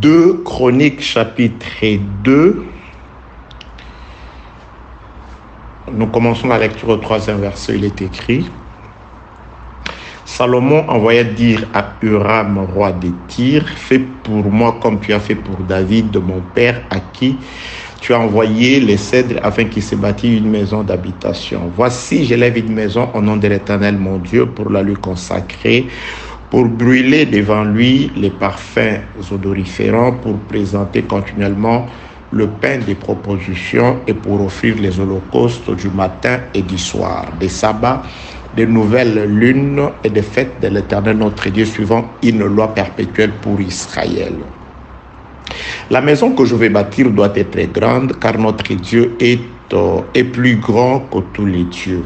2 Chroniques chapitre 2. Nous commençons la lecture au 3e verset. Il est écrit: Salomon envoya dire à Huram, roi de Tyr: fais pour moi comme tu as fait pour David, mon père, à qui tu as envoyé les cèdres afin qu'il se bâtisse une maison d'habitation. Voici, j'élève une maison au nom de l'Éternel mon Dieu pour la lui consacrer, pour brûler devant lui les parfums odoriférants, pour présenter continuellement le pain des propositions et pour offrir les holocaustes du matin et du soir, des sabbats, des nouvelles lunes et des fêtes de l'Éternel notre Dieu, suivant une loi perpétuelle pour Israël. La maison que je vais bâtir doit être très grande, car notre Dieu est plus grand que tous les dieux.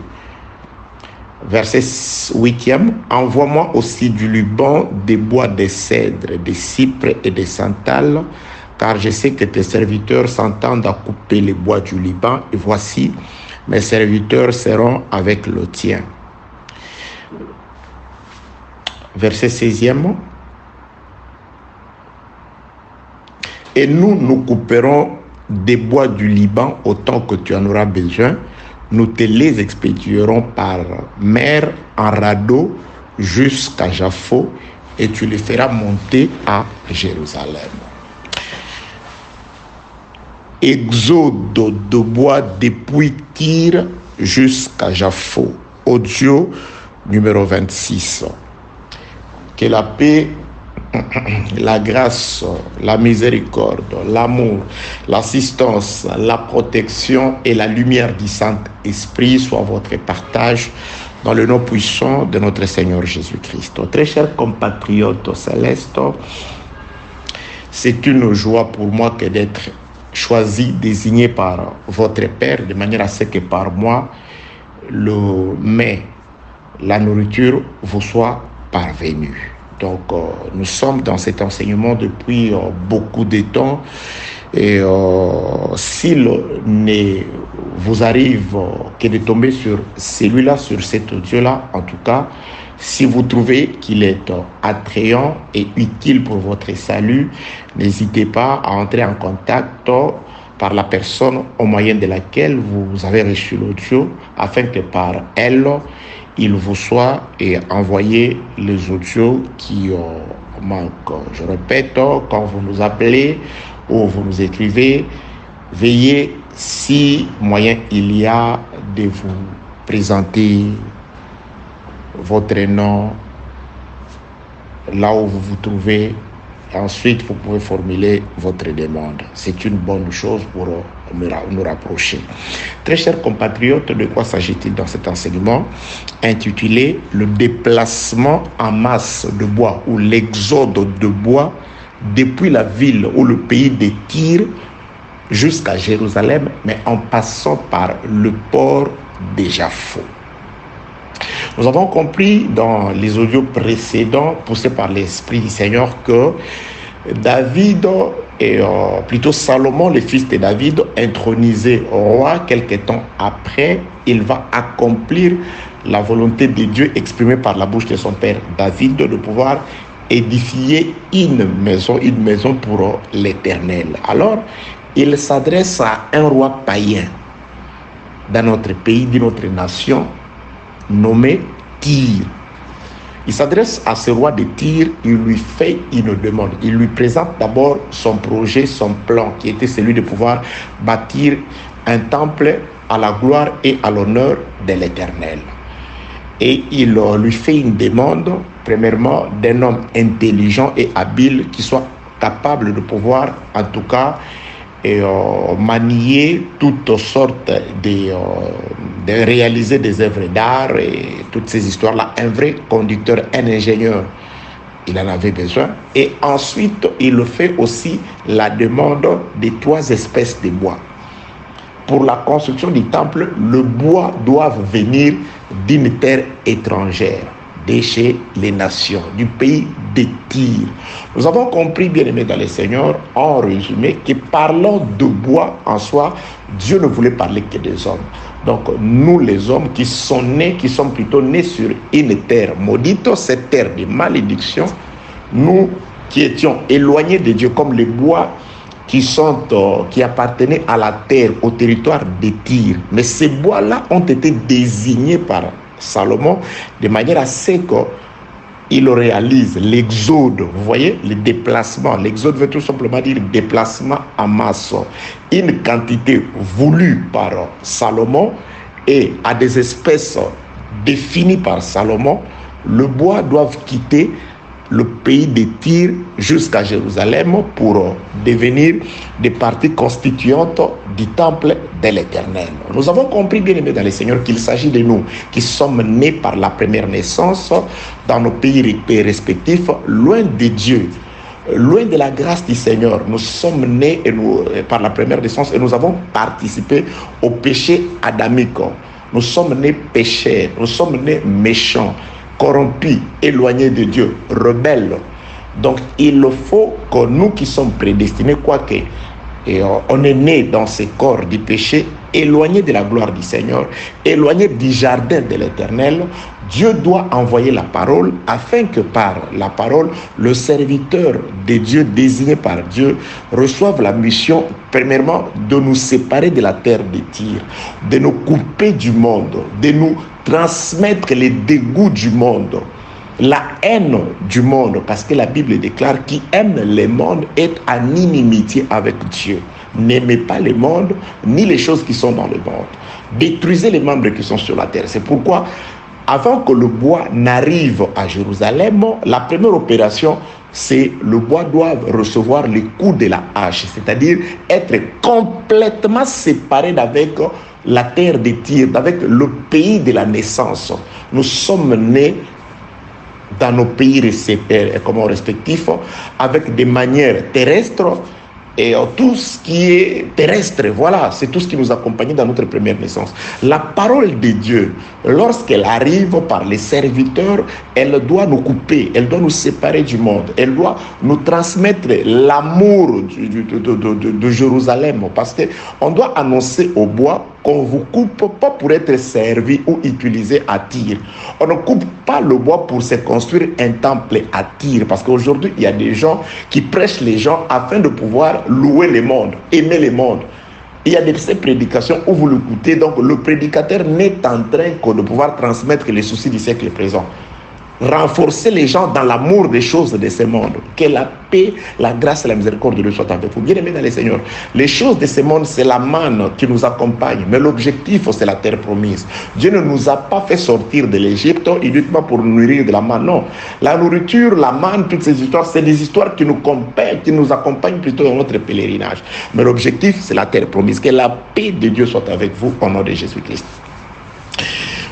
Verset 8e, envoie-moi aussi du Liban des bois de cèdre, des cypres et des santales, car je sais que tes serviteurs s'entendent à couper les bois du Liban, et voici, mes serviteurs seront avec le tien. Verset 16e, et nous couperons des bois du Liban autant que tu en auras besoin. Nous te les expédierons par mer en radeau jusqu'à Jaffo et tu les feras monter à Jérusalem. Exode de bois depuis Tyr jusqu'à Jaffo. Audio numéro 26. Que la paix, la grâce, la miséricorde, l'amour, l'assistance, la protection et la lumière du Saint-Esprit soient votre partage dans le nom puissant de notre Seigneur Jésus-Christ. Très chers compatriotes célestes, c'est une joie pour moi que d'être choisi, désigné par votre Père, de manière à ce que par moi, le mets, la nourriture vous soit parvenue. Donc, nous sommes dans cet enseignement depuis beaucoup de temps. Et s'il ne vous arrive que de tomber sur celui-là, sur cet audio-là, en tout cas, si vous trouvez qu'il est attrayant et utile pour votre salut, n'hésitez pas à entrer en contact par la personne au moyen de laquelle vous avez reçu l'audio, afin que par elle, il vous soit envoyé les audios qui manquent. Je répète, quand vous nous appelez ou vous nous écrivez, veillez, si moyen il y a, de vous présenter votre nom, là où vous vous trouvez. Ensuite, vous pouvez formuler votre demande. C'est une bonne chose pour nous rapprocher. Très chers compatriotes, de quoi s'agit-il dans cet enseignement intitulé « Le déplacement en masse de bois » ou « l'exode de bois depuis la ville ou le pays de Tyr jusqu'à Jérusalem, mais en passant par le port de Jaffo ». Nous avons compris dans les audios précédents, poussés par l'Esprit du Seigneur, que David, et plutôt Salomon, le fils de David, intronisé roi, quelque temps après, il va accomplir la volonté de Dieu exprimée par la bouche de son père David, de pouvoir édifier une maison pour l'Éternel. Alors, il s'adresse à un roi païen dans notre pays, d'une autre nation, nommé Tyr. Il s'adresse à ce roi de Tyr, il lui fait une demande. Il lui présente d'abord son projet, son plan, qui était celui de pouvoir bâtir un temple à la gloire et à l'honneur de l'Éternel. Et il lui fait une demande, premièrement, d'un homme intelligent et habile qui soit capable de pouvoir, en tout cas, manier toutes sortes de réaliser des œuvres d'art et toutes ces histoires-là. Un vrai conducteur, un ingénieur, il en avait besoin. Et ensuite, il fait aussi la demande de 3 espèces de bois. Pour la construction du temple, le bois doit venir d'une terre étrangère, de chez les nations, du pays de Tyr. Nous avons compris, bien aimés dans le Seigneur, en résumé, que parlant de bois en soi, Dieu ne voulait parler que des hommes. Donc, nous les hommes qui sont plutôt nés sur une terre maudite, cette terre de malédiction, nous qui étions éloignés de Dieu, comme les bois qui appartenaient à la terre, au territoire de Tyr. Mais ces bois-là ont été désignés par Salomon de manière à ce qu'il réalise l'exode. Vous voyez, le déplacement. L'exode veut tout simplement dire déplacement en masse. Une quantité voulue par Salomon et à des espèces définies par Salomon. Le bois doit quitter le pays de Tyr jusqu'à Jérusalem pour devenir des parties constituantes du temple de l'Éternel. Nous avons compris, bien aimés dans le Seigneur, qu'il s'agit de nous qui sommes nés par la première naissance dans nos pays respectifs, loin de Dieu, loin de la grâce du Seigneur. Nous sommes nés par la première naissance et nous avons participé au péché adamique. Nous sommes nés pécheurs, nous sommes nés méchants, corrompus, éloignés de Dieu, rebelles. Donc il faut que nous qui sommes prédestinés, quoique on est né dans ce corps du péché, éloignés de la gloire du Seigneur, éloignés du jardin de l'Éternel, Dieu doit envoyer la parole afin que par la parole, le serviteur de Dieu désigné par Dieu reçoive la mission, premièrement, de nous séparer de la terre de Tyr, de nous couper du monde, de nous transmettre les dégoûts du monde, la haine du monde, parce que la Bible déclare qui aime le monde est en inimitié avec Dieu. N'aimez pas le monde, ni les choses qui sont dans le monde. Détruisez les membres qui sont sur la terre. C'est pourquoi, avant que le bois n'arrive à Jérusalem, la première opération, c'est le bois doit recevoir les coups de la hache, c'est-à-dire être complètement séparé d'avec la terre de Tyr, avec le pays de la naissance. Nous sommes nés dans nos pays respectifs, avec des manières terrestres, et tout ce qui est terrestre, voilà, c'est tout ce qui nous accompagne dans notre première naissance. La parole de Dieu, lorsqu'elle arrive par les serviteurs, elle doit nous couper, elle doit nous séparer du monde, elle doit nous transmettre l'amour de Jérusalem, parce qu'on doit annoncer au bois qu'on ne vous coupe pas pour être servi ou utilisé à Tyr. On ne coupe pas le bois pour se construire un temple à Tyr, parce qu'aujourd'hui, il y a des gens qui prêchent les gens afin de pouvoir louer le monde, aimer le monde. Il y a ces prédications où vous l'écoutez, donc le prédicateur n'est en train que de pouvoir transmettre les soucis du siècle présent. Renforcer les gens dans l'amour des choses de ce monde. Que la paix, la grâce et la miséricorde de Dieu soient avec vous. Bien aimés dans le Seigneur, les choses de ce monde, c'est la manne qui nous accompagne, mais l'objectif, c'est la terre promise. Dieu ne nous a pas fait sortir de l'Égypte uniquement pour nous nourrir de la manne, non. La nourriture, la manne, toutes ces histoires, c'est des histoires qui nous accompagnent plutôt dans notre pèlerinage. Mais l'objectif, c'est la terre promise. Que la paix de Dieu soit avec vous au nom de Jésus-Christ.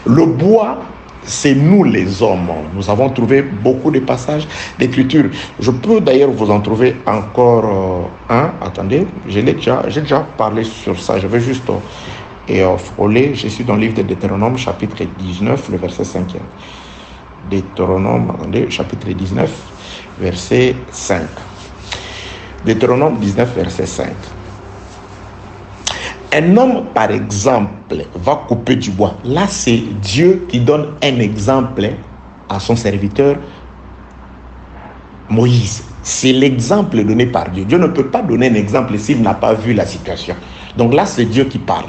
Le bois, c'est nous les hommes. Nous avons trouvé beaucoup de passages d'écriture. Je peux d'ailleurs vous en trouver encore un. Attendez, j'ai déjà parlé sur ça. Je vais juste frôler. Je suis dans le livre de Deutéronome, chapitre 19, le verset 5e. Deutéronome, attendez, chapitre 19, verset 5. Deutéronome 19, verset 5. Un homme, par exemple, va couper du bois. Là, c'est Dieu qui donne un exemple à son serviteur Moïse. C'est l'exemple donné par Dieu. Dieu ne peut pas donner un exemple s'il n'a pas vu la situation. Donc là, c'est Dieu qui parle.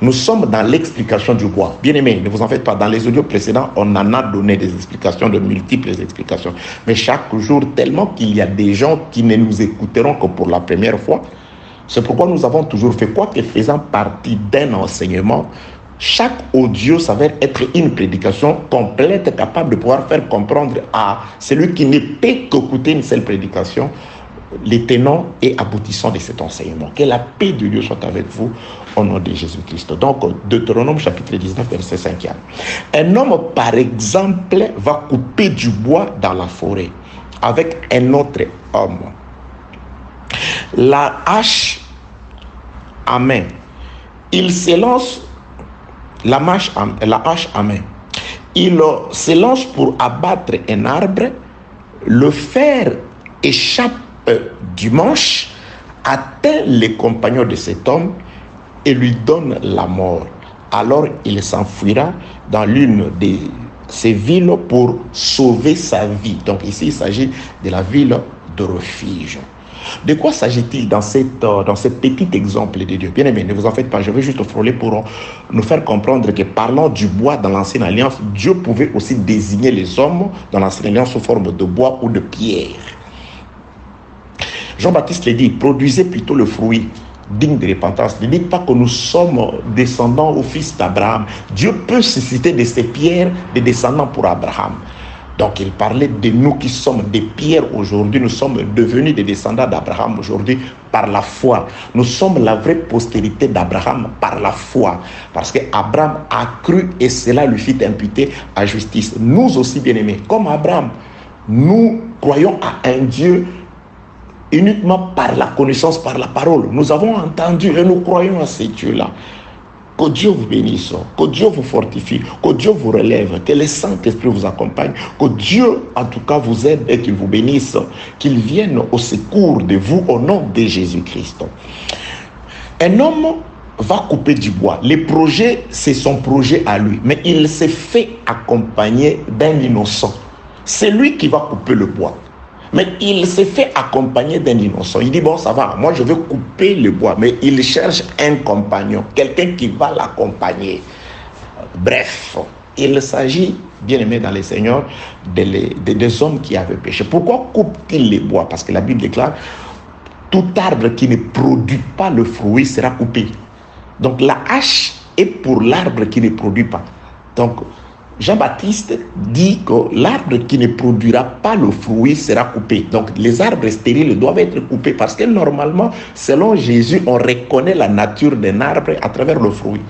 Nous sommes dans l'explication du bois. Bien aimé, ne vous en faites pas. Dans les audios précédents, on en a donné des explications, de multiples explications. Mais chaque jour, tellement qu'il y a des gens qui ne nous écouteront que pour la première fois. C'est pourquoi nous avons toujours fait, quoi que faisant partie d'un enseignement, chaque audio s'avère être une prédication complète, capable de pouvoir faire comprendre à celui qui ne peut qu'écouter une seule prédication les tenants et aboutissants de cet enseignement. Que la paix de Dieu soit avec vous au nom de Jésus-Christ. Donc, Deutéronome chapitre 19, verset 5. Un homme, par exemple, va couper du bois dans la forêt avec un autre homme. La hache à main. Il se lance, la hache à main. Il se lance pour abattre un arbre. Le fer échappe du manche, atteint les compagnons de cet homme et lui donne la mort. Alors il s'enfuira dans l'une de ces villes pour sauver sa vie. Donc ici, il s'agit de la ville de refuge. De quoi s'agit-il dans ce petit exemple de Dieu? Bien aimé, ne vous en faites pas, je vais juste frôler pour nous faire comprendre que parlant du bois dans l'Ancienne Alliance, Dieu pouvait aussi désigner les hommes dans l'Ancienne Alliance sous forme de bois ou de pierre. Jean-Baptiste le dit, produisez plutôt le fruit digne de repentance. Ne dites pas que nous sommes descendants au fils d'Abraham. Dieu peut susciter de ces pierres des descendants pour Abraham. Donc il parlait de nous qui sommes des pierres aujourd'hui. Nous sommes devenus des descendants d'Abraham aujourd'hui par la foi. Nous sommes la vraie postérité d'Abraham par la foi. Parce qu'Abraham a cru et cela lui fit imputer à justice. Nous aussi, bien-aimés, comme Abraham, nous croyons à un Dieu uniquement par la connaissance, par la parole. Nous avons entendu et nous croyons à ce Dieu-là. Que Dieu vous bénisse, que Dieu vous fortifie, que Dieu vous relève, que le Saint-Esprit vous accompagne, que Dieu en tout cas vous aide et qu'il vous bénisse, qu'il vienne au secours de vous au nom de Jésus-Christ. Un homme va couper du bois. Le projet, c'est son projet à lui, mais il s'est fait accompagner d'un innocent. C'est lui qui va couper le bois. Mais il s'est fait accompagner d'un innocent. Il dit, bon, ça va, moi je veux couper le bois. Mais il cherche un compagnon, quelqu'un qui va l'accompagner. Bref, il s'agit, bien aimé dans les Seigneurs, des hommes qui avaient péché. Pourquoi coupe-t-il les bois? Parce que la Bible déclare, tout arbre qui ne produit pas le fruit sera coupé. Donc la hache est pour l'arbre qui ne produit pas. Donc, Jean-Baptiste dit que l'arbre qui ne produira pas le fruit sera coupé. Donc les arbres stériles doivent être coupés parce que normalement, selon Jésus, on reconnaît la nature d'un arbre à travers le fruit.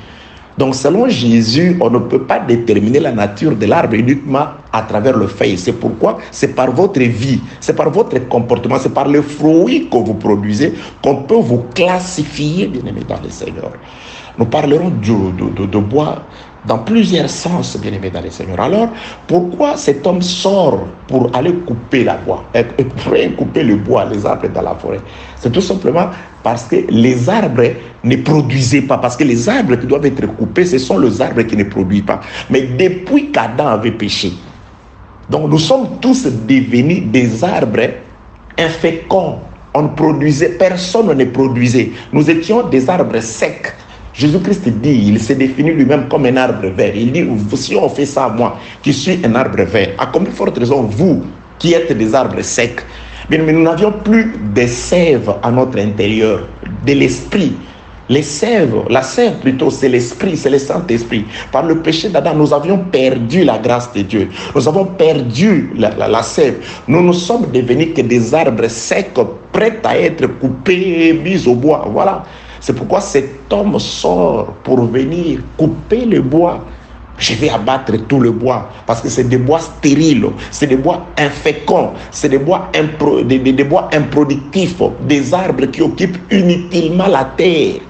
Donc selon Jésus, on ne peut pas déterminer la nature de l'arbre uniquement à travers le feuille. C'est pourquoi c'est par votre vie, c'est par votre comportement, c'est par le fruit que vous produisez qu'on peut vous classifier, bien aimés dans le Seigneur. Nous parlerons de bois dans plusieurs sens, bien aimés dans les Seigneurs. Alors, pourquoi cet homme sort pour aller couper la bois, couper le bois, les arbres dans la forêt? C'est tout simplement parce que les arbres ne produisaient pas. Parce que les arbres qui doivent être coupés, ce sont les arbres qui ne produisent pas. Mais depuis qu'Adam avait péché, donc nous sommes tous devenus des arbres inféconds. On ne produisait, personne ne produisait. Nous étions des arbres secs. Jésus-Christ dit, il s'est défini lui-même comme un arbre vert. Il dit, si on fait ça à moi, qui suis un arbre vert, à combien de forte raison, vous, qui êtes des arbres secs, mais nous n'avions plus de sève à notre intérieur, de l'esprit. Les sèves, la sève plutôt, c'est l'esprit, c'est le Saint-Esprit. Par le péché d'Adam, nous avions perdu la grâce de Dieu. Nous avons perdu la sève. Nous nous sommes devenus que des arbres secs, prêts à être coupés, mis au bois. Voilà. C'est pourquoi cet homme sort pour venir couper le bois. Je vais abattre tout le bois parce que c'est des bois stériles, c'est des bois inféconds, c'est des bois improductifs, des arbres qui occupent inutilement la terre.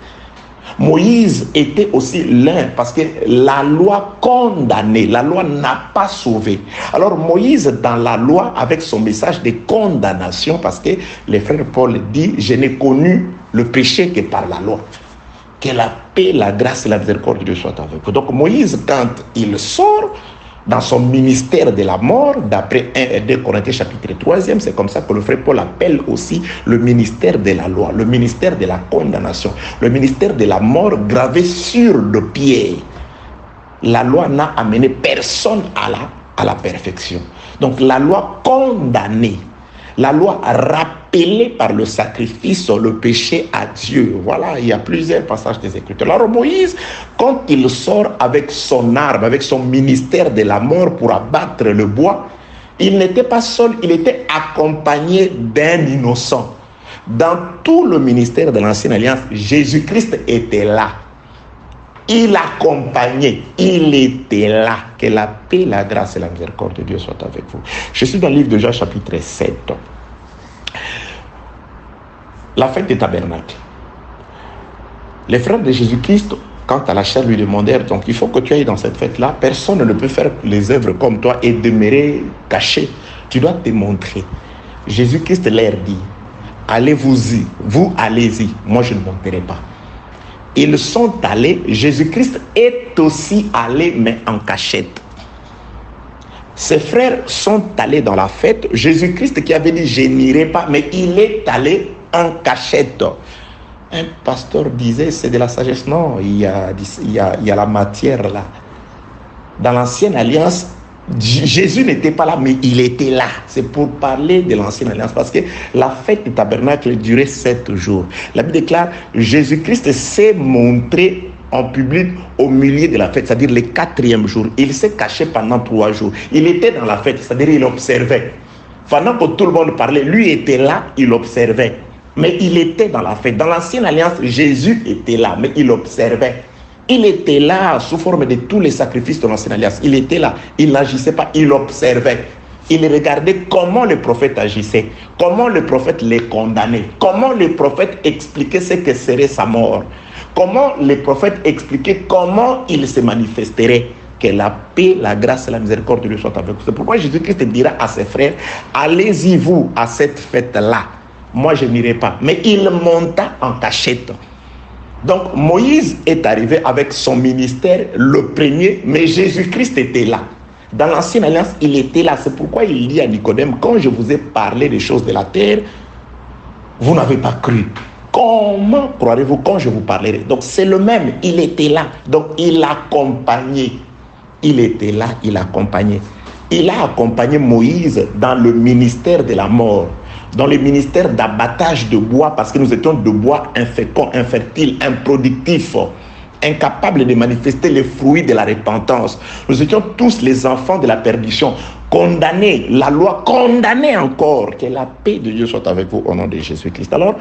Moïse était aussi l'un parce que la loi condamnait, la loi n'a pas sauvé. Alors Moïse dans la loi avec son message de condamnation, parce que le frère Paul dit, je n'ai connu le péché que par la loi. Que la paix, la grâce et la miséricorde de Dieu soient avec vous. Donc Moïse, quand il sort dans son ministère de la mort, d'après 1 et 2 Corinthiens chapitre 3e, c'est comme ça que le frère Paul appelle aussi le ministère de la loi, le ministère de la condamnation, le ministère de la mort gravé sur le pied. La loi n'a amené personne à la perfection. Donc la loi condamnée, la loi rappelée par le sacrifice, le péché à Dieu. Voilà, il y a plusieurs passages des Écritures. Alors Moïse, quand il sort avec son arbre, avec son ministère de la mort pour abattre le bois, il n'était pas seul, il était accompagné d'un innocent. Dans tout le ministère de l'Ancienne Alliance, Jésus-Christ était là. Il accompagnait, il était là. Que la paix, la grâce et la miséricorde de Dieu soient avec vous. Je suis dans le livre de Jean chapitre 7. La fête des tabernacles. Les frères de Jésus-Christ, quant à la chair, lui demandèrent, donc il faut que tu ailles dans cette fête-là. Personne ne peut faire les œuvres comme toi et demeurer caché. Tu dois te montrer. Jésus-Christ leur dit, allez-vous-y, vous allez-y, moi je ne monterai pas. Ils sont allés, Jésus-Christ est aussi allé, mais en cachette. Ses frères sont allés dans la fête. Jésus-Christ qui avait dit, je n'irai pas, mais il est allé en cachette. Un pasteur disait, c'est de la sagesse. Non, il y a la matière là. Dans l'ancienne alliance, Jésus n'était pas là, mais il était là. C'est pour parler de l'ancienne alliance, parce que la fête du tabernacle durait 7 jours. La Bible déclare, Jésus-Christ s'est montré en public au milieu de la fête, c'est-à-dire le 4e jour. Il s'est caché pendant 3 jours. Il était dans la fête, c'est-à-dire il observait. Pendant que tout le monde parlait, lui était là, il observait. Mais il était dans la fête. Dans l'ancienne alliance, Jésus était là, mais il observait. Il était là sous forme de tous les sacrifices de l'ancienne alliance. Il était là, il n'agissait pas, il observait. Il regardait comment le prophète agissait, comment le prophète les condamnait, comment le prophète expliquait ce que serait sa mort, comment le prophète expliquait comment il se manifesterait. Que la paix, la grâce et la miséricorde de Dieu soient avec vous. C'est pourquoi Jésus-Christ dira à ses frères, allez-y vous à cette fête-là. Moi, je n'irai pas. Mais il monta en cachette. Donc, Moïse est arrivé avec son ministère le premier, mais Jésus-Christ était là. Dans l'ancienne alliance, il était là. C'est pourquoi il dit à Nicodème, quand je vous ai parlé des choses de la terre, vous n'avez pas cru. Comment croirez-vous quand je vous parlerai? Donc, c'est le même. Il était là. Donc, il accompagnait. Il était là, il accompagnait. Il a accompagné Moïse dans le ministère de la mort, dans le ministère d'abattage de bois, parce que nous étions de bois infécond, infertile, improductif, incapables de manifester les fruits de la repentance. Nous étions tous les enfants de la perdition, condamnés, la loi condamnée encore. Que la paix de Dieu soit avec vous au nom de Jésus-Christ. Alors,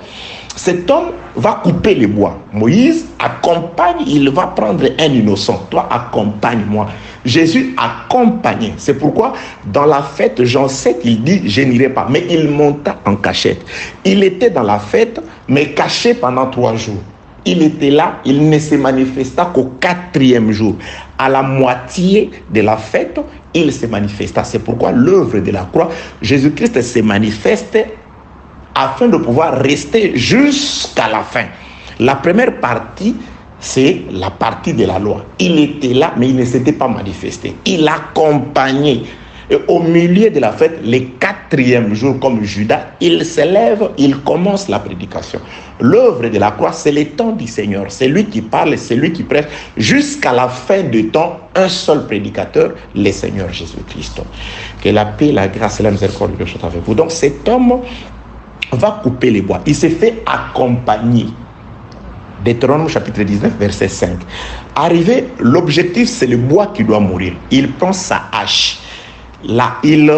cet homme va couper les bois. Moïse accompagne, il va prendre un innocent. Toi, accompagne-moi. Jésus accompagnait. C'est pourquoi, dans la fête, Jean 7, il dit, je n'irai pas. Mais il monta en cachette. Il était dans la fête, mais caché pendant 3 jours. Il était là, il ne se manifesta qu'au 4e jour. À la moitié de la fête, il se manifesta. C'est pourquoi l'œuvre de la croix, Jésus-Christ se manifeste afin de pouvoir rester jusqu'à la fin. La première partie, c'est la partie de la loi. Il était là, mais il ne s'était pas manifesté. Il accompagnait. Et au milieu de la fête, le 4e jour, comme Judas, il se lève, il commence la prédication. L'œuvre de la croix, c'est le temps du Seigneur. C'est lui qui parle, c'est lui qui prêche. Jusqu'à la fin du temps, un seul prédicateur, le Seigneur Jésus-Christ. Que la paix, la grâce et la miséricorde de Dieu soient avec vous. Donc cet homme va couper les bois. Il s'est fait accompagner. Deutéronome chapitre 19, verset 5. Arrivé, l'objectif, c'est le bois qui doit mourir. Il prend sa hache. Là, il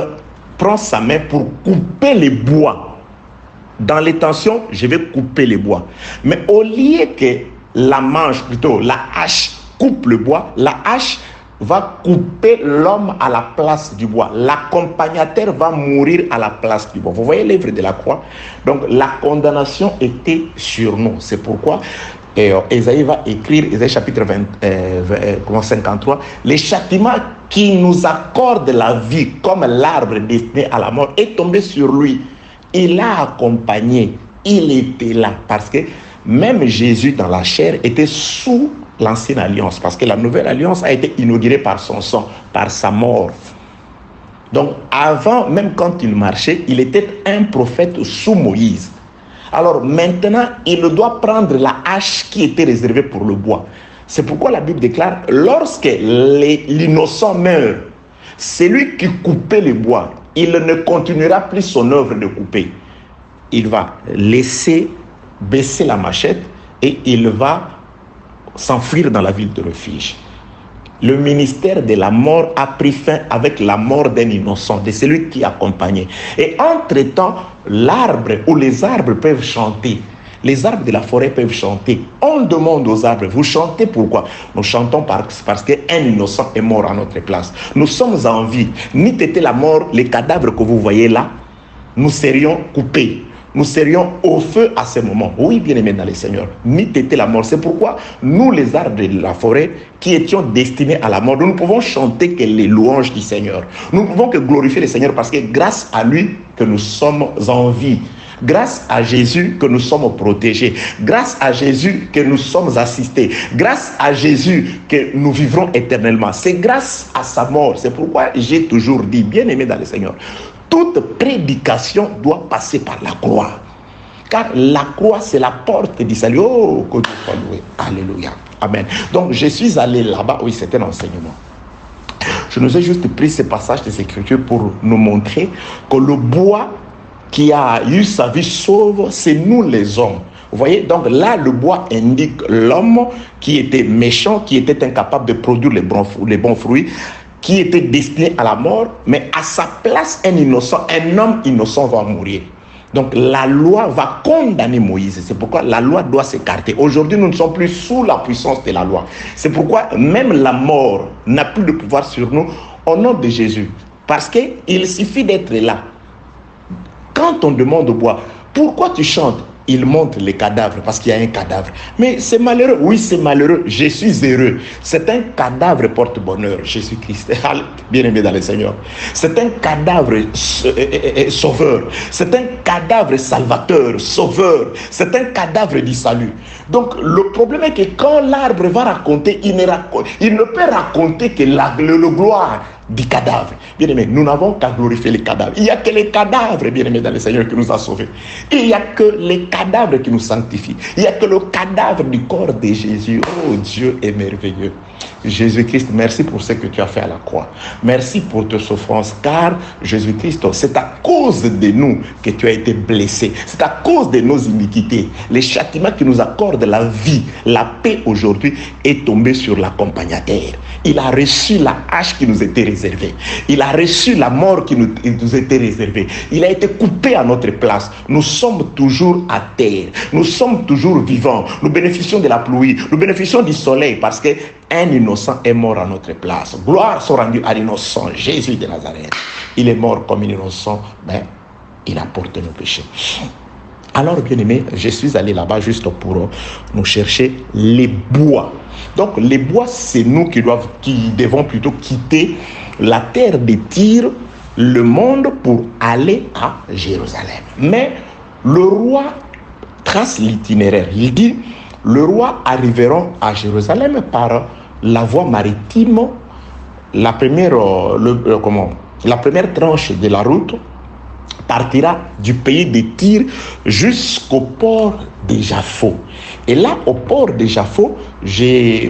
prend sa main pour couper les bois. Dans l'intention, je vais couper les bois. Mais au lieu que la hache coupe le bois, la hache va couper l'homme à la place du bois. L'accompagnateur va mourir à la place du bois. Vous voyez l'œuvre de la croix? Donc, la condamnation était sur nous. C'est pourquoi Ésaïe va écrire, Ésaïe chapitre 53, les châtiments qui nous accordent la vie comme l'arbre destiné à la mort est tombé sur lui. Il a accompagné, il était là, parce que même Jésus dans la chair était sous l'ancienne alliance, parce que la nouvelle alliance a été inaugurée par son sang, par sa mort. Donc avant, même quand il marchait, il était un prophète sous Moïse. Alors maintenant, il doit prendre la hache qui était réservée pour le bois. C'est pourquoi la Bible déclare, lorsque l'innocent meurt, celui qui coupait le bois, il ne continuera plus son œuvre de couper. Il va laisser baisser la machette et il va s'enfuir dans la ville de refuge. Le ministère de la mort a pris fin avec la mort d'un innocent, de celui qui accompagnait. Et entre-temps, l'arbre ou les arbres peuvent chanter. Les arbres de la forêt peuvent chanter. On demande aux arbres, vous chantez pourquoi? Nous chantons parce qu'un innocent est mort à notre place. Nous sommes en vie. N'eût été la mort, les cadavres que vous voyez là, nous serions coupés. Nous serions au feu à ce moment. Oui, bien-aimés dans le Seigneur, n'eût été la mort. C'est pourquoi nous, les arbres de la forêt, qui étions destinés à la mort, nous ne pouvons chanter que les louanges du Seigneur. Nous ne pouvons que glorifier le Seigneur parce que grâce à lui que nous sommes en vie. Grâce à Jésus que nous sommes protégés. Grâce à Jésus que nous sommes assistés. Grâce à Jésus que nous vivrons éternellement. C'est grâce à sa mort. C'est pourquoi j'ai toujours dit, bien aimé dans le Seigneur, toute prédication doit passer par la croix. Car la croix, c'est la porte du salut. Oh, que Dieu soit loué. Alléluia. Amen. Donc, je suis allé là-bas. Oui, c'était un enseignement. Je nous ai juste pris ce passage des Écritures pour nous montrer que le bois qui a eu sa vie sauve, c'est nous les hommes. Vous voyez, donc là, le bois indique l'homme qui était méchant, qui était incapable de produire les bons fruits, qui était destiné à la mort, mais à sa place, un homme innocent va mourir. Donc la loi va condamner Moïse. C'est pourquoi la loi doit s'écarter. Aujourd'hui, nous ne sommes plus sous la puissance de la loi. C'est pourquoi même la mort n'a plus de pouvoir sur nous au nom de Jésus. Parce qu'il suffit d'être là. Quand on demande au bois, pourquoi tu chantes? Il montre les cadavres parce qu'il y a un cadavre. Mais c'est malheureux. Oui, c'est malheureux. Je suis heureux. C'est un cadavre porte-bonheur. Jésus-Christ. Bien-aimé dans le Seigneur. C'est un cadavre sauveur. C'est un cadavre salvateur, sauveur. C'est un cadavre du salut. Donc, le problème est que quand l'arbre va raconter, il ne peut raconter que le gloire du cadavre. Bien-aimé, nous n'avons qu'à glorifier les cadavres. Il n'y a que les cadavres, bien-aimé dans le Seigneur, qui nous a sauvés. Et il n'y a que les cadavres qui nous sanctifient. Il n'y a que le cadavre du corps de Jésus. Oh, Dieu est merveilleux. Jésus-Christ, merci pour ce que tu as fait à la croix. Merci pour tes souffrances, car Jésus-Christ, c'est à cause de nous que tu as été blessé. C'est à cause de nos iniquités. Les châtiments qui nous accordent la vie, la paix aujourd'hui, est tombé sur l'accompagnateur. Il a reçu la hache qui nous était réservée. Il a reçu la mort qui nous était réservée. Il a été coupé à notre place. Nous sommes toujours à terre. Nous sommes toujours vivants. Nous bénéficions de la pluie. Nous bénéficions du soleil parce que un innocent est mort à notre place. Gloire soit rendue à l'innocent Jésus de Nazareth. Il est mort comme un innocent, mais il a porté nos péchés. Alors, bien aimé, je suis allé là-bas juste pour nous chercher les bois. Donc, les bois, c'est nous qui devons plutôt quitter la terre de Tyr, le monde, pour aller à Jérusalem. Mais le roi trace l'itinéraire. Il dit, le roi arrivera à Jérusalem par la voie maritime, la première tranche de la route partira du pays de Tyr jusqu'au port de Jaffo. Et là, au port de Jaffo,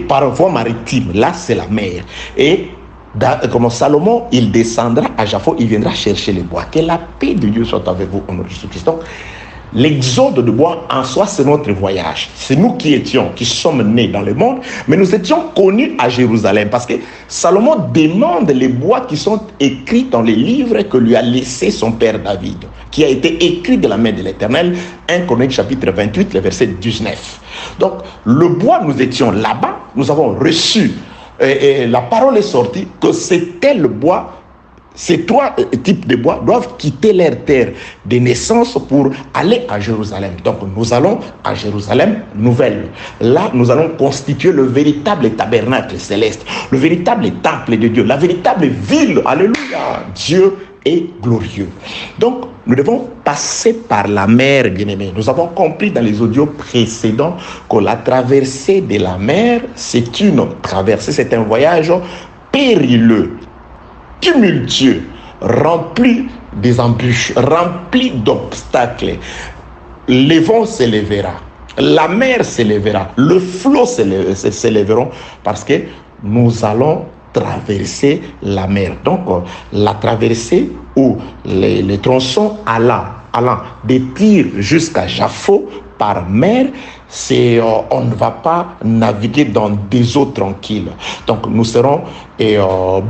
par voie maritime, là c'est la mer. Et comme Salomon, il descendra à Jaffo, il viendra chercher les bois. Que la paix de Dieu soit avec vous au nom de Jésus-Christ. Donc, l'exode de bois en soi, c'est notre voyage. C'est nous qui sommes nés dans le monde, mais nous étions connus à Jérusalem parce que Salomon demande les bois qui sont écrits dans les livres que lui a laissé son père David, qui a été écrit de la main de l'Éternel, 1 Chroniques chapitre 28, le verset 19. Donc, le bois, nous étions là-bas, nous avons reçu, et la parole est sortie que c'était le bois. Ces trois types de bois doivent quitter leur terre de naissance pour aller à Jérusalem. Donc nous allons à Jérusalem nouvelle. Là, nous allons constituer le véritable tabernacle céleste, le véritable temple de Dieu, la véritable ville. Alléluia, Dieu est glorieux. Donc nous devons passer par la mer, bien-aimés. Nous avons compris dans les audios précédents que la traversée de la mer, c'est une traversée, c'est un voyage périlleux, tumultueux, rempli des embûches, rempli d'obstacles. Le vent s'élèvera, la mer s'élèvera, le flot s'élèveront parce que nous allons traverser la mer. Donc, la traversée ou les tronçons allant de Tyr jusqu'à Jaffo par mer, on ne va pas naviguer dans des eaux tranquilles. Donc nous serons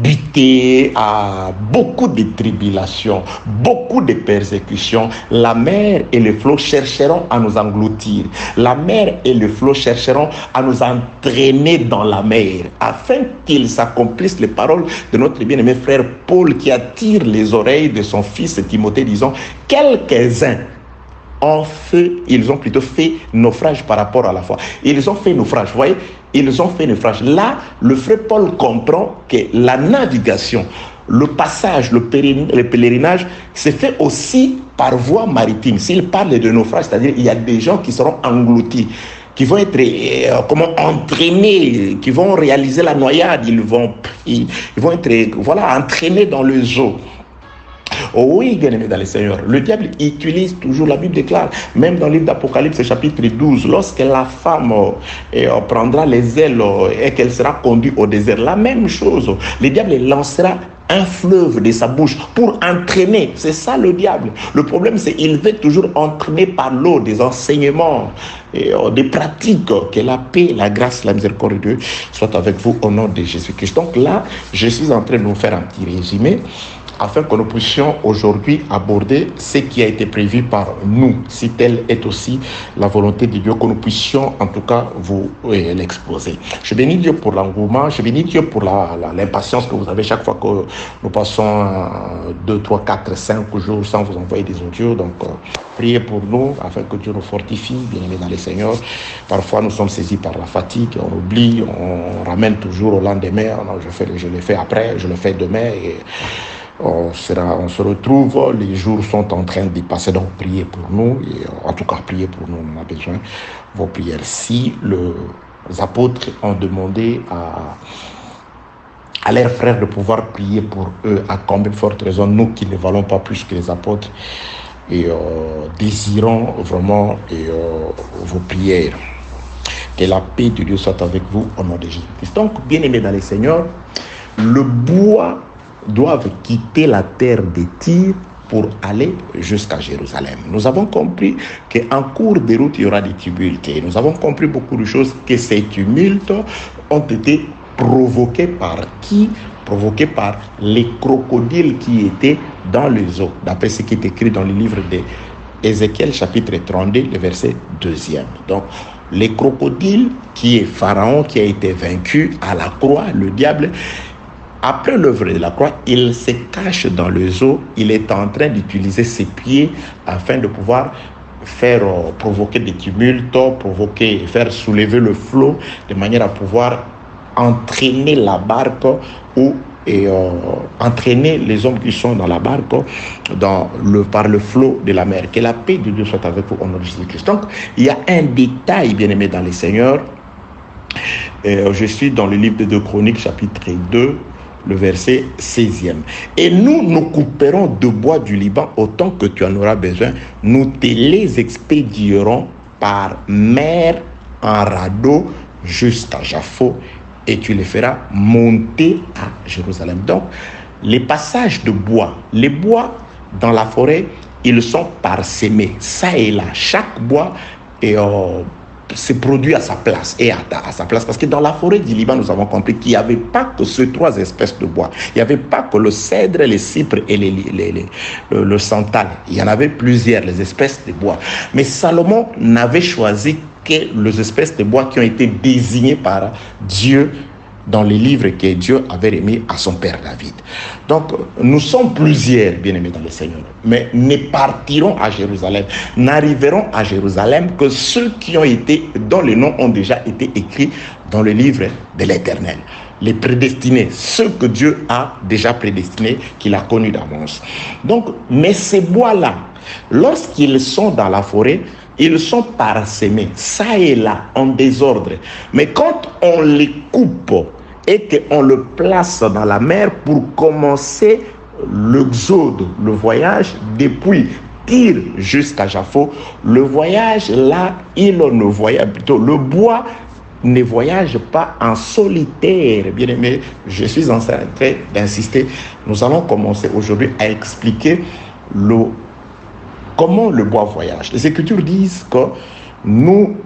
butés à beaucoup de tribulations, beaucoup de persécutions. La mer et le flot chercheront à nous engloutir. La mer et le flot chercheront à nous entraîner dans la mer, afin qu'ils s'accomplissent les paroles de notre bien-aimé frère Paul, qui attire les oreilles de son fils Timothée, disant: quelques-uns ils ont plutôt fait naufrage par rapport à la foi. Ils ont fait naufrage, vous voyez, ils ont fait naufrage. Là, le frère Paul comprend que la navigation, le passage, le pèlerinage, c'est fait aussi par voie maritime, s'il parle de naufrage, c'est-à-dire il y a des gens qui seront engloutis, qui vont être entraînés, qui vont réaliser la noyade, ils vont être entraînés dans le zoo. Oh oui, bien-aimé dans le Seigneur, le diable utilise toujours, la Bible déclare, même dans le livre d'Apocalypse, chapitre 12, lorsque la femme prendra les ailes et qu'elle sera conduite au désert, la même chose, le diable lancera un fleuve de sa bouche pour entraîner. C'est ça le diable. Le problème, c'est qu'il veut toujours entraîner par l'eau des enseignements et des pratiques. Que la paix, la grâce, la miséricorde de Dieu soit avec vous au nom de Jésus-Christ. Donc là, je suis en train de vous faire un petit résumé afin que nous puissions aujourd'hui aborder ce qui a été prévu par nous, si telle est aussi la volonté de Dieu, que nous puissions en tout cas vous l'exposer. Je bénis Dieu pour l'engouement, je bénis Dieu pour l'impatience que vous avez chaque fois que nous passons 2, 3, 4, 5 jours sans vous envoyer des audios. Donc priez pour nous afin que Dieu nous fortifie, bien-aimés dans le Seigneur. Parfois nous sommes saisis par la fatigue, on oublie, on ramène toujours au lendemain. Non, je le fais après, je le fais demain et on se retrouve, les jours sont en train d'y passer, donc priez pour nous, et en tout cas priez pour nous, on a besoin de vos prières. Si les apôtres ont demandé à leurs frères de pouvoir prier pour eux, à combien de forte raison, nous qui ne valons pas plus que les apôtres, et désirons vraiment vos prières. Que la paix de Dieu soit avec vous au nom de Jésus-Christ. Donc, bien-aimés dans le Seigneur, le bois doivent quitter la terre de Tyr pour aller jusqu'à Jérusalem. Nous avons compris qu'en cours de route, il y aura des tumultes. Et nous avons compris beaucoup de choses, que ces tumultes ont été provoqués par qui? Provoqués par les crocodiles qui étaient dans les eaux, d'après ce qui est écrit dans le livre d'Ézéchiel, chapitre 32, le verset 2e. Donc, les crocodiles, qui est Pharaon, qui a été vaincu à la croix, le diable. Après l'œuvre de la croix, il se cache dans les eaux. Il est en train d'utiliser ses pieds afin de pouvoir faire provoquer des tumultes, faire soulever le flot, de manière à pouvoir entraîner la barque et entraîner les hommes qui sont dans la barque par le flot de la mer. Que la paix de Dieu soit avec vous au nom de Jésus-Christ. Donc, il y a un détail, bien-aimé dans les Seigneurs. Je suis dans le livre de 2 Chroniques, chapitre 2, le verset 16e. Et nous couperons de bois du Liban autant que tu en auras besoin. Nous te les expédierons par mer en radeau jusqu'à Jaffo et tu les feras monter à Jérusalem. Donc, les passages de bois, les bois dans la forêt, ils sont parsemés, ça et là. Chaque bois est se produit à sa place et à sa place, parce que dans la forêt du Liban, nous avons compris qu'il n'y avait pas que ces 3 espèces de bois. Il n'y avait pas que le cèdre, les cypres et le santal. Il y en avait plusieurs, les espèces de bois. Mais Salomon n'avait choisi que les espèces de bois qui ont été désignées par Dieu dans les livres que Dieu avait remis à son père David. Donc, nous sommes plusieurs, bien-aimés dans le Seigneur, mais ne partirons à Jérusalem, n'arriveront à Jérusalem que ceux dont les noms ont déjà été écrits dans le livre de l'Éternel. Les prédestinés, ceux que Dieu a déjà prédestinés, qu'il a connus d'avance. Donc, mais ces bois-là, lorsqu'ils sont dans la forêt, ils sont parsemés, ça et là, en désordre. Mais quand on les coupe et qu'on le place dans la mer pour commencer l'exode, le voyage depuis Tyr jusqu'à Jaffo, le voyage là, le bois ne voyage pas en solitaire. Bien aimé, je suis en train d'insister. Nous allons commencer aujourd'hui à expliquer comment le bois voyage. Les Écritures disent que nous,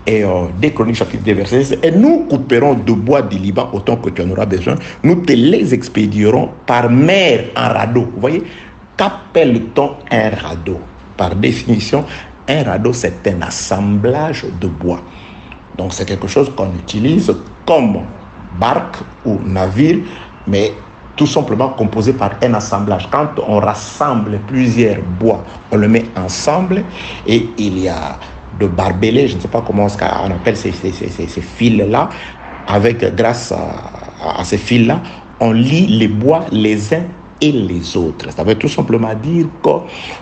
des Chroniques chapitre 2 verset 16, et nous couperons de bois du Liban autant que tu en auras besoin, nous te les expédierons par mer en radeau. Vous voyez, qu'appelle-t-on un radeau? Par définition, un radeau, c'est un assemblage de bois. Donc c'est quelque chose qu'on utilise comme barque ou navire, mais tout simplement composé par un assemblage. Quand on rassemble plusieurs bois, on le met ensemble et il y a de barbelés, je ne sais pas comment on appelle ces fils-là, grâce à ces fils-là, on lie les bois les uns et les autres. Ça veut tout simplement dire que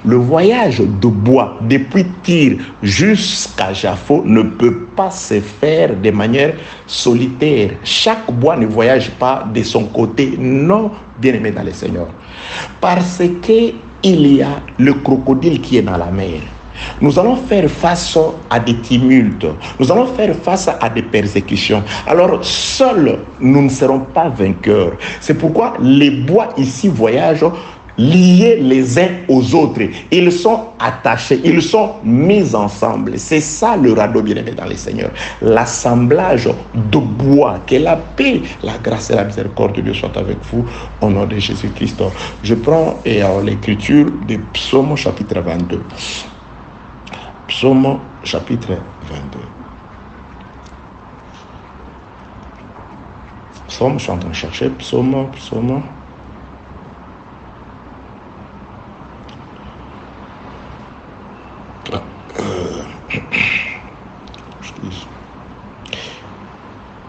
le voyage de bois depuis Tyr jusqu'à Jaffo ne peut pas se faire de manière solitaire. Chaque bois ne voyage pas de son côté, non, bien-aimé dans le Seigneur. Parce qu'il y a le crocodile qui est dans la mer. Nous allons faire face à des tumultes, nous allons faire face à des persécutions. Alors, seuls, nous ne serons pas vainqueurs. C'est pourquoi les bois ici voyagent liés les uns aux autres. Ils sont attachés, ils sont mis ensemble. C'est ça le radeau bien-aimé dans les Seigneurs. L'assemblage de bois, que la paix, la grâce et la miséricorde de Dieu soient avec vous au nom de Jésus-Christ. Je prends l'écriture de Psaume chapitre 22. Psaume chapitre 22. Psaume, je suis en train de chercher. Psaume.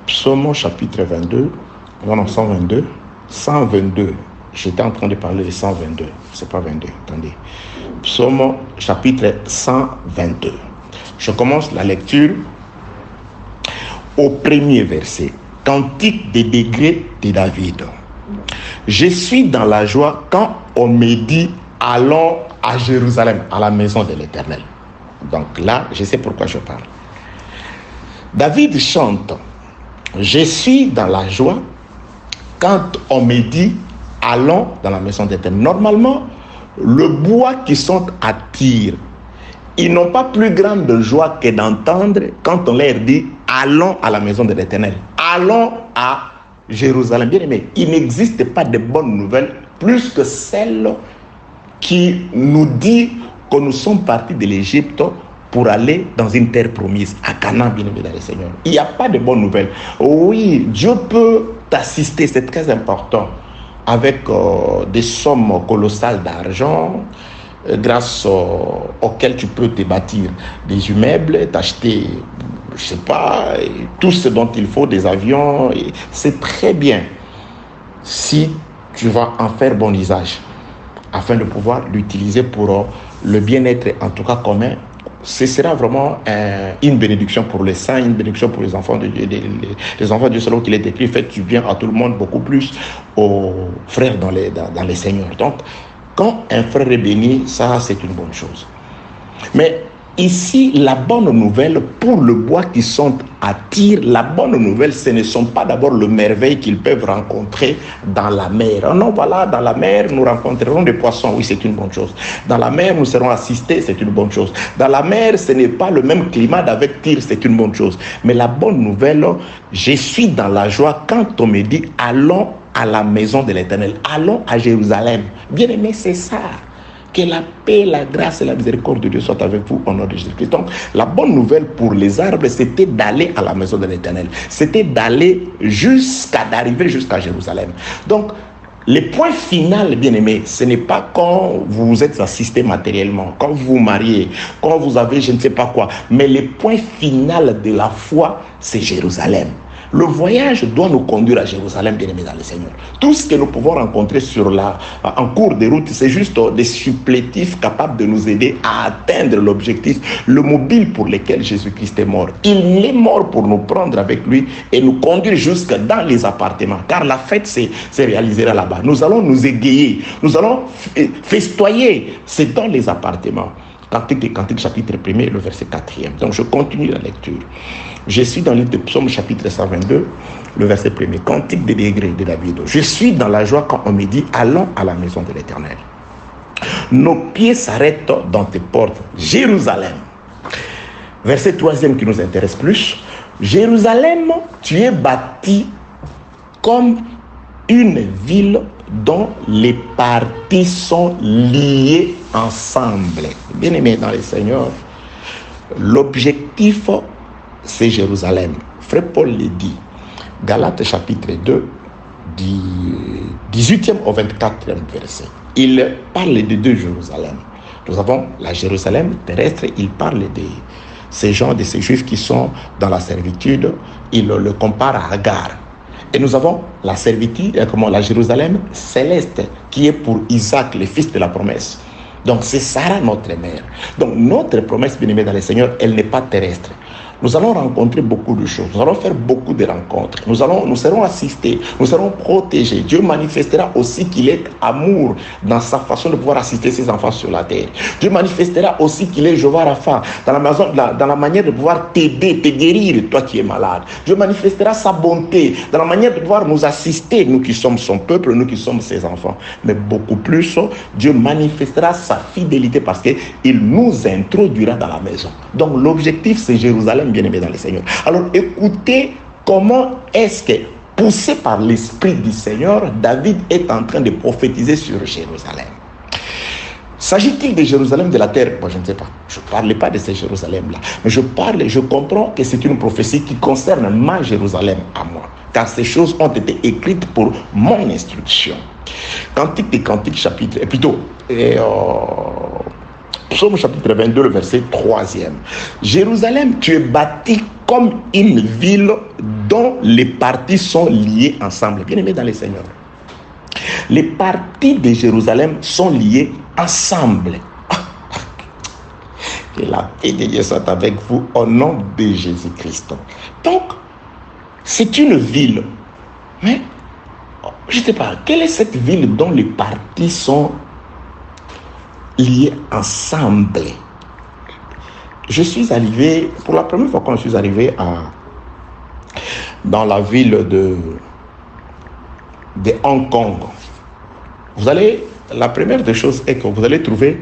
Psaume chapitre 22. Non, 122. 122. J'étais en train de parler de 122. C'est pas 22. Attendez. Psaume chapitre 122. Je commence la lecture au premier verset. Cantique des degrés de David. Je suis dans la joie quand on me dit allons à Jérusalem, à la maison de l'Éternel. Donc là, je sais pourquoi je parle. David chante. Je suis dans la joie quand on me dit allons dans la maison de l'Éternel. Normalement, le bois qui sont à Tyr, ils n'ont pas plus grande joie que d'entendre quand on leur dit allons à la maison de l'Éternel, allons à Jérusalem. Bien aimé, il n'existe pas de bonnes nouvelles plus que celle qui nous dit que nous sommes partis de l'Égypte pour aller dans une terre promise, à Canaan, bien aimé dans le Seigneur. Il n'y a pas de bonnes nouvelles. Oui, Dieu peut t'assister, c'est très important, avec des sommes colossales d'argent, grâce auxquelles tu peux te bâtir des immeubles, t'acheter, je sais pas, tout ce dont il faut, des avions. C'est très bien si tu vas en faire bon usage, afin de pouvoir l'utiliser pour le bien-être, en tout cas commun. Ce sera vraiment une bénédiction pour les saints, une bénédiction pour les enfants de Dieu. Les enfants de Dieu, selon qu'il est écrit, faites du bien à tout le monde, beaucoup plus aux frères dans les seigneurs. Donc, quand un frère est béni, ça, c'est une bonne chose. Mais ici, la bonne nouvelle pour le bois qui sont à Tyr, la bonne nouvelle, ce ne sont pas d'abord le merveille qu'ils peuvent rencontrer dans la mer. Non, voilà, dans la mer, nous rencontrerons des poissons. Oui, c'est une bonne chose. Dans la mer, nous serons assistés. C'est une bonne chose. Dans la mer, ce n'est pas le même climat d'avec Tyr. C'est une bonne chose. Mais la bonne nouvelle, je suis dans la joie quand on me dit allons à la maison de l'Éternel. Allons à Jérusalem. Bien aimé, c'est ça. Que la paix, la grâce et la miséricorde de Dieu soient avec vous au nom de Jésus-Christ. Donc, la bonne nouvelle pour les arbres, c'était d'aller à la maison de l'Éternel. C'était d'arriver jusqu'à Jérusalem. Donc, le point final, bien aimé, ce n'est pas quand vous êtes assisté matériellement, quand vous vous mariez, quand vous avez je ne sais pas quoi. Mais le point final de la foi, c'est Jérusalem. Le voyage doit nous conduire à Jérusalem, bien aimé dans le Seigneur. Tout ce que nous pouvons rencontrer en cours de route, c'est juste des supplétifs capables de nous aider à atteindre l'objectif, le mobile pour lequel Jésus-Christ est mort. Il est mort pour nous prendre avec lui et nous conduire jusque dans les appartements, car la fête se réalisera là-bas. Nous allons nous égayer, nous allons festoyer, c'est dans les appartements. Cantique des Cantiques, chapitre 1er, le verset 4e. Donc je continue la lecture. Je suis dans le Psaume chapitre 122, le verset 1er. Cantique des degrés de David. Je suis dans la joie quand on me dit allons à la maison de l'Éternel. Nos pieds s'arrêtent dans tes portes, Jérusalem. Verset 3e qui nous intéresse plus. Jérusalem, tu es bâti comme une ville dont les parties sont liées ensemble. Bien-aimés dans le Seigneur, l'objectif, c'est Jérusalem. Frère Paul le dit, Galates chapitre 2, du 18e au 24e verset. Il parle de deux Jérusalem. Nous avons la Jérusalem terrestre, il parle de ces gens, de ces juifs qui sont dans la servitude, il le compare à Agar. Et nous avons la servitude, comment la Jérusalem céleste, qui est pour Isaac, le fils de la promesse. Donc c'est Sarah notre mère. Donc notre promesse, bien-aimée dans le Seigneur, elle n'est pas terrestre. Nous allons rencontrer beaucoup de choses. Nous allons faire beaucoup de rencontres. Nous serons assistés. Nous serons protégés. Dieu manifestera aussi qu'il est amour dans sa façon de pouvoir assister ses enfants sur la terre. Dieu manifestera aussi qu'il est Jéhovah Rapha dans la manière de pouvoir t'aider, te guérir, toi qui es malade. Dieu manifestera sa bonté dans la manière de pouvoir nous assister, nous qui sommes son peuple, nous qui sommes ses enfants. Mais beaucoup plus, Dieu manifestera sa fidélité parce qu'il nous introduira dans la maison. Donc l'objectif, c'est Jérusalem, bien-aimé dans le Seigneur. Alors écoutez comment est-ce que, poussé par l'Esprit du Seigneur, David est en train de prophétiser sur Jérusalem. S'agit-il de Jérusalem de la terre? Moi, je ne sais pas. Je ne parle pas de ces Jérusalem-là. Mais je comprends que c'est une prophétie qui concerne ma Jérusalem à moi. Car ces choses ont été écrites pour mon instruction. Cantique des Cantiques, chapitre, Psaume chapitre 22, le verset 3e. Jérusalem, tu es bâti comme une ville dont les parties sont liées ensemble. Bien-aimés dans le Seigneur. Les parties de Jérusalem sont liées ensemble. Que la paix de Dieu soit avec vous au nom de Jésus-Christ. Donc, c'est une ville. Mais, je ne sais pas, quelle est cette ville dont les parties sont liés ensemble? Je suis arrivé, pour la première fois quand je suis arrivé dans la ville de Hong Kong, la première des choses est que vous allez trouver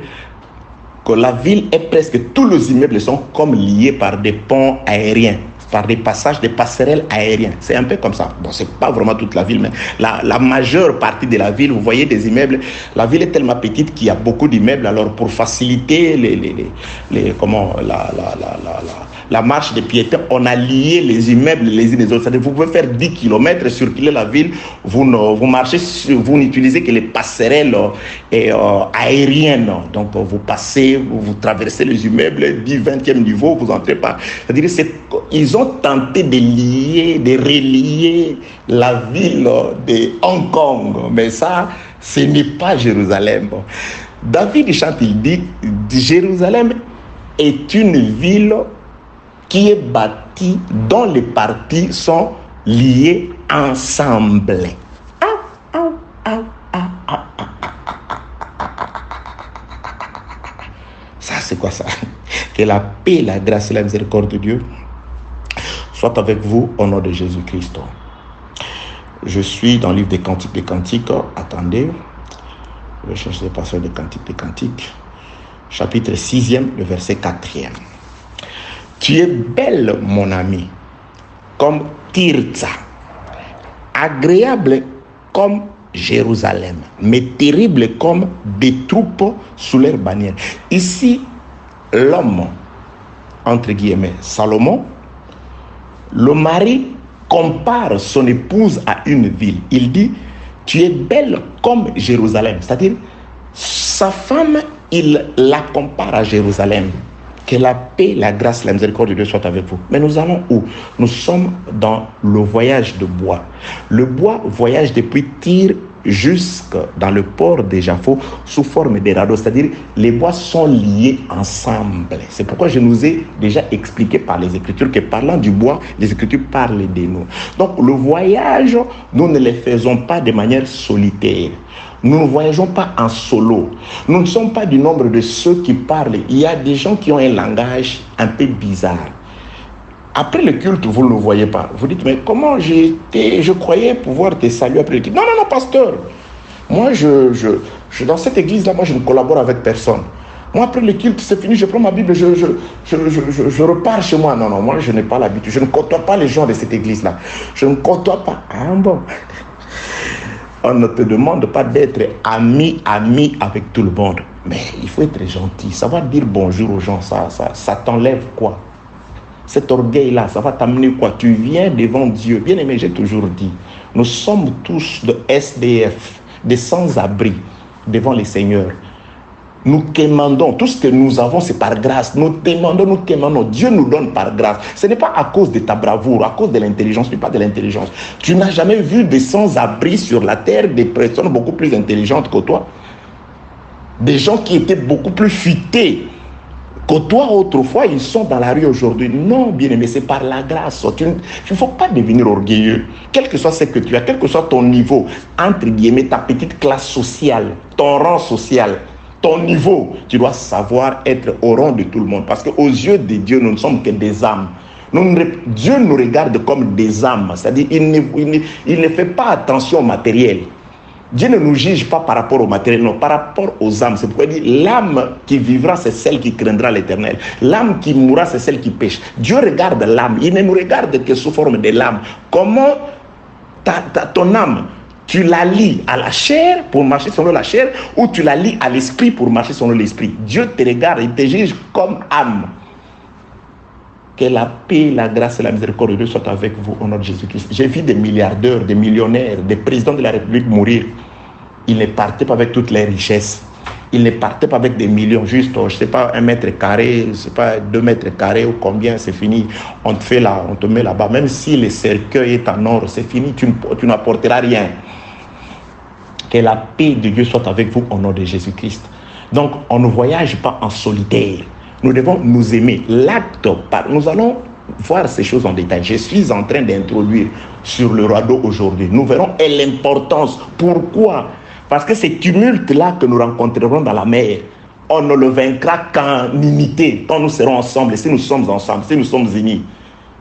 que la ville est presque, tous les immeubles sont comme liés par des ponts aériens, par des passages, des passerelles aériennes. C'est un peu comme ça. Bon, c'est pas vraiment toute la ville, mais la majeure partie de la ville, vous voyez des immeubles. La ville est tellement petite qu'il y a beaucoup d'immeubles. Alors, pour faciliter la marche des piétons, on a lié les immeubles les uns les autres. C'est-à-dire, vous pouvez faire 10 km, circuler la ville, vous marchez, vous n'utilisez que les passerelles aériennes. Donc, vous passez, vous traversez les immeubles du 20e niveau, vous entrez pas. C'est-à-dire, ils ont tenté de relier la ville de Hong Kong. Mais ça, ce n'est pas Jérusalem. David chante, il dit, Jérusalem est une ville qui est bâtie, dont les parties sont liées ensemble. Ça, c'est quoi ça? Que la paix, la grâce et la miséricorde de Dieu soit avec vous au nom de Jésus-Christ. Je suis dans le livre des Cantiques des Cantiques. Attendez, je cherche les passages des Cantiques des Cantiques. Chapitre 6e, le verset 4e. Tu es belle, mon ami, comme Tirza, agréable comme Jérusalem, mais terrible comme des troupes sous leur bannière. Ici, l'homme, entre guillemets, Salomon, le mari compare son épouse à une ville. Il dit, tu es belle comme Jérusalem. C'est-à-dire, sa femme, il la compare à Jérusalem. Que la paix, la grâce, la miséricorde de Dieu soit avec vous. Mais nous allons où? Nous sommes dans le voyage de bois. Le bois voyage depuis Tyr jusque dans le port de Jaffo sous forme de radeaux. C'est-à-dire, les bois sont liés ensemble. C'est pourquoi je nous ai déjà expliqué par les Écritures que parlant du bois, les Écritures parlent de nous. Donc, le voyage, nous ne le faisons pas de manière solitaire. Nous ne voyageons pas en solo. Nous ne sommes pas du nombre de ceux qui parlent. Il y a des gens qui ont un langage un peu bizarre. Après le culte, vous ne le voyez pas. Vous dites, mais comment je croyais pouvoir te saluer après le culte. Non, pasteur. Moi, dans cette église-là, moi, je ne collabore avec personne. Moi, après le culte, c'est fini, je prends ma Bible, je repars chez moi. Non, moi, je n'ai pas l'habitude. Je ne côtoie pas les gens de cette église-là. Je ne côtoie pas. Ah bon. On ne te demande pas d'être ami avec tout le monde. Mais il faut être gentil. Savoir dire bonjour aux gens, ça t'enlève quoi? Cet orgueil-là, ça va t'amener quoi? Tu viens devant Dieu. Bien aimé, j'ai toujours dit, nous sommes tous de SDF, des sans-abri devant les seigneurs. Nous quémandons. Tout ce que nous avons, c'est par grâce. Nous quémandons. Dieu nous donne par grâce. Ce n'est pas à cause de ta bravoure, à cause de l'intelligence. Ce n'est pas de l'intelligence. Tu n'as jamais vu des sans-abri sur la terre, des personnes beaucoup plus intelligentes que toi. Des gens qui étaient beaucoup plus futés que toi autrefois, ils sont dans la rue aujourd'hui. Non, bien-aimé, c'est par la grâce. Il ne faut pas devenir orgueilleux. Quel que soit ce que tu as, quel que soit ton niveau, entre guillemets, ta petite classe sociale, ton rang social, ton niveau, tu dois savoir être au rang de tout le monde. Parce qu'aux yeux de Dieu, nous ne sommes que des âmes. Dieu nous regarde comme des âmes. C'est-à-dire, il ne fait pas attention au matériel. Dieu ne nous juge pas par rapport au matériel, non, par rapport aux âmes. C'est pourquoi il dit, l'âme qui vivra, c'est celle qui craindra l'Éternel. L'âme qui mourra, c'est celle qui pêche. Dieu regarde l'âme. Il ne nous regarde que sous forme de l'âme. Comment ton âme, tu la lis à la chair pour marcher selon la chair, ou tu la lis à l'esprit pour marcher selon l'esprit. Dieu te regarde, il te juge comme âme. Que la paix, la grâce et la miséricorde de Dieu soient avec vous au nom de Jésus-Christ. J'ai vu des milliardaires, des millionnaires, des présidents de la République mourir. Ils ne partaient pas avec toutes les richesses. Ils ne partaient pas avec des millions, juste, je ne sais pas, 1 mètre carré, je ne sais pas, 2 mètres carrés ou combien, c'est fini. On te met là-bas. Même si le cercueil est en or, c'est fini, tu n'apporteras rien. Que la paix de Dieu soit avec vous au nom de Jésus-Christ. Donc, on ne voyage pas en solitaire. Nous devons nous aimer. L'acte, nous allons voir ces choses en détail. Je suis en train d'introduire sur le radeau aujourd'hui. Nous verrons l'importance. Pourquoi? Parce que ces tumultes-là que nous rencontrerons dans la mer, on ne le vaincra qu'en unité, quand nous serons ensemble, et si nous sommes ensemble, si nous sommes unis.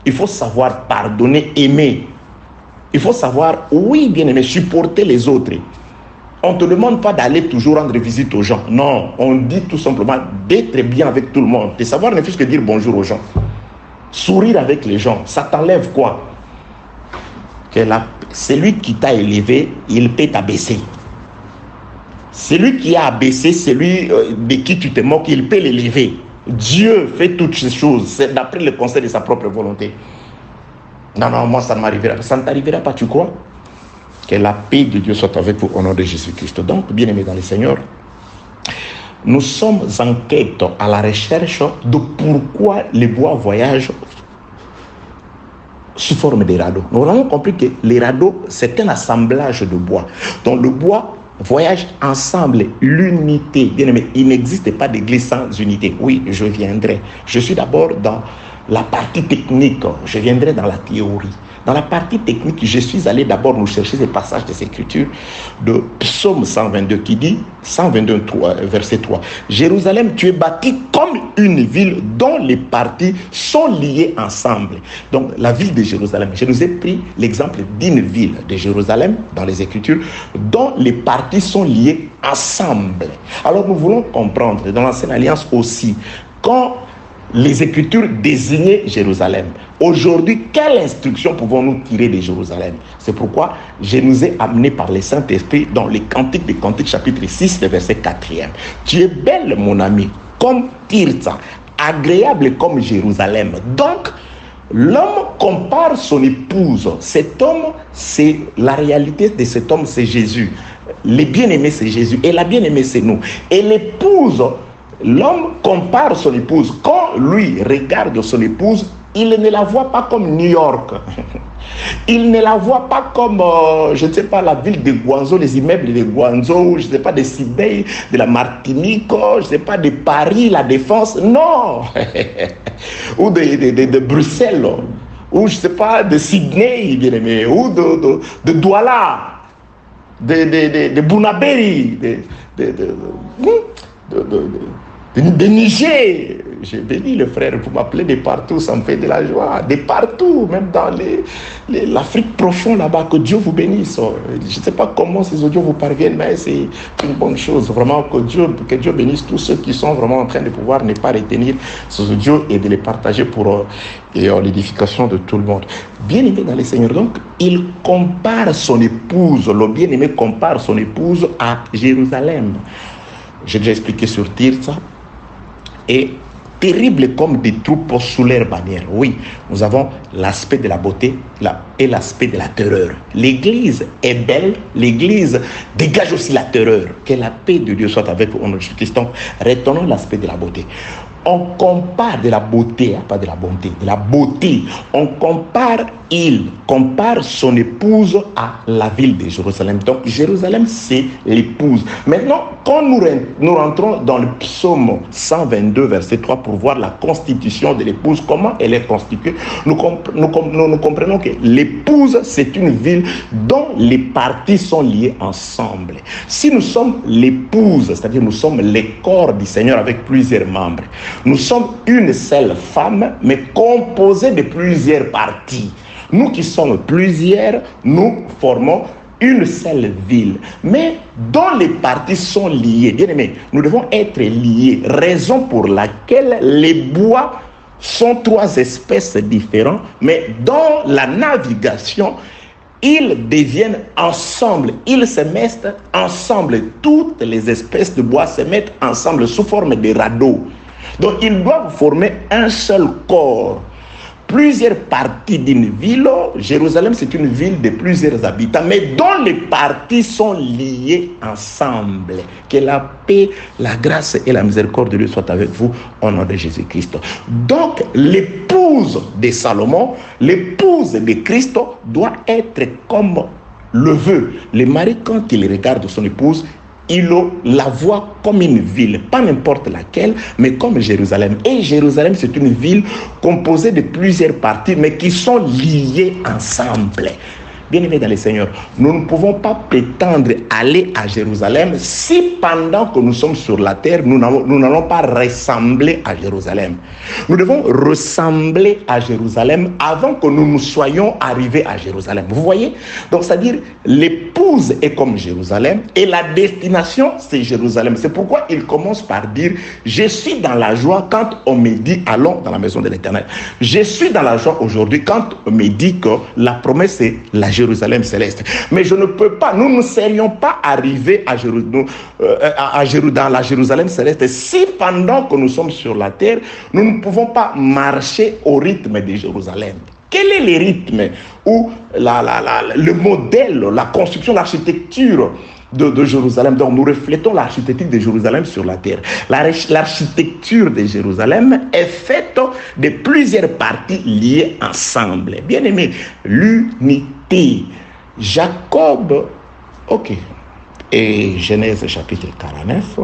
Il faut savoir pardonner, aimer. Il faut savoir, oui, bien aimer, supporter les autres. On ne te demande pas d'aller toujours rendre visite aux gens. Non, on dit tout simplement d'être bien avec tout le monde. De savoir ne fût-ce que dire bonjour aux gens. Sourire avec les gens, ça t'enlève quoi? Celui qui t'a élevé, il peut t'abaisser. Celui qui a abaissé, celui de qui tu te moques, il peut l'élever. Dieu fait toutes ces choses, c'est d'après le conseil de sa propre volonté. Non, moi ça ne m'arrivera pas. Ça ne t'arrivera pas, tu crois? Que la paix de Dieu soit avec vous au nom de Jésus-Christ. Donc, bien-aimés dans le Seigneur, nous sommes en quête, à la recherche de pourquoi les bois voyagent sous forme de radeaux. Nous avons compris que les radeaux, c'est un assemblage de bois. Donc, le bois voyage ensemble, l'unité. Bien-aimés, il n'existe pas d'église sans unité. Oui, je viendrai. Je suis d'abord dans la partie technique, je viendrai dans la théorie. Dans la partie technique, je suis allé d'abord nous chercher ces passages des Écritures de Psaume 122 qui dit, 122, verset 3, « Jérusalem, tu es bâtie comme une ville dont les parties sont liées ensemble. » Donc, la ville de Jérusalem, je nous ai pris l'exemple d'une ville de Jérusalem dans les Écritures dont les parties sont liées ensemble. Alors, nous voulons comprendre, dans l'Ancienne Alliance aussi, quand les Écritures désignaient Jérusalem. Aujourd'hui, quelle instruction pouvons-nous tirer de Jérusalem? C'est pourquoi je nous ai amené par le Saint-Esprit dans les Cantiques des Cantiques, chapitre 6, le verset 4e. Tu es belle, mon ami, comme Tirza, agréable comme Jérusalem. Donc, l'homme compare son épouse. Cet homme, c'est la réalité de cet homme, c'est Jésus. Le bien-aimé, c'est Jésus. Et la bien-aimée, c'est nous. Et l'épouse, l'homme compare son épouse. Quand lui regarde son épouse, il ne la voit pas comme New York. Il ne la voit pas comme, je ne sais pas, la ville de Guangzhou, les immeubles de Guangzhou, je ne sais pas, de Sydney, de la Martinique, je ne sais pas, de Paris, la Défense. Non. Ou de Bruxelles, ou je ne sais pas, de Sydney, bien aimé, ou de Douala, de Bunaberi, de Niger. J'ai béni le frère, vous m'appelez de partout, ça me fait de la joie, de partout, même dans l'Afrique profonde là-bas, que Dieu vous bénisse. Je ne sais pas comment ces audios vous parviennent, mais c'est une bonne chose, vraiment, que Dieu bénisse tous ceux qui sont vraiment en train de pouvoir ne pas retenir ces audios et de les partager pour l'édification de tout le monde. Bien-aimé dans le Seigneur, donc, il compare son épouse, le bien-aimé compare son épouse à Jérusalem. J'ai déjà expliqué sur Tirza. Et terrible comme des troupes sous leur bannière. Oui, nous avons l'aspect de la beauté et l'aspect de la terreur. L'église est belle, l'église dégage aussi la terreur. Que la paix de Dieu soit avec vous. Donc, retenons l'aspect de la beauté. On compare de la beauté, pas de la bonté, de la beauté. Il compare son épouse à la ville de Jérusalem. Donc, Jérusalem, c'est l'épouse. Maintenant, quand nous rentrons dans le psaume 122, verset 3, pour voir la constitution de l'épouse, comment elle est constituée, nous comprenons que l'épouse, c'est une ville dont les parties sont liées ensemble. Si nous sommes l'épouse, c'est-à-dire nous sommes les corps du Seigneur avec plusieurs membres, nous sommes une seule femme, mais composée de plusieurs parties. Nous qui sommes plusieurs, nous formons une seule ville. Mais dont les parties sont liées. Bien aimés, nous devons être liés. Raison pour laquelle les bois sont trois espèces différentes, mais dans la navigation, ils deviennent ensemble, ils se mettent ensemble. Toutes les espèces de bois se mettent ensemble sous forme de radeaux. Donc, ils doivent former un seul corps. Plusieurs parties d'une ville, Jérusalem, c'est une ville de plusieurs habitants, mais dont les parties sont liées ensemble. Que la paix, la grâce et la miséricorde de Dieu soient avec vous au nom de Jésus-Christ. Donc, l'épouse de Salomon, l'épouse de Christ doit être comme le veut. Le mari, quand il regarde son épouse, il la voit comme une ville, pas n'importe laquelle, mais comme Jérusalem. Et Jérusalem, c'est une ville composée de plusieurs parties, mais qui sont liées ensemble. Bien-aimés dans le Seigneur, nous ne pouvons pas prétendre aller à Jérusalem si pendant que nous sommes sur la terre, nous n'allons pas ressembler à Jérusalem. Nous devons ressembler à Jérusalem avant que nous soyons arrivés à Jérusalem. Vous voyez? Donc, c'est-à-dire, l'épouse est comme Jérusalem et la destination, c'est Jérusalem. C'est pourquoi il commence par dire, je suis dans la joie quand on me dit, allons dans la maison de l'Éternel. Je suis dans la joie aujourd'hui quand on me dit que la promesse est la Jérusalem céleste. Mais je ne peux pas, nous ne serions pas arrivés dans la Jérusalem céleste si pendant que nous sommes sur la terre, nous ne pouvons pas marcher au rythme de Jérusalem. Quel est le rythme ou le modèle, la construction, l'architecture de Jérusalem? Donc nous reflétons l'architecture de Jérusalem sur la terre. L'architecture de Jérusalem est faite de plusieurs parties liées ensemble. Bien aimé, l'unité. Jacob, ok. Et Genèse chapitre 49.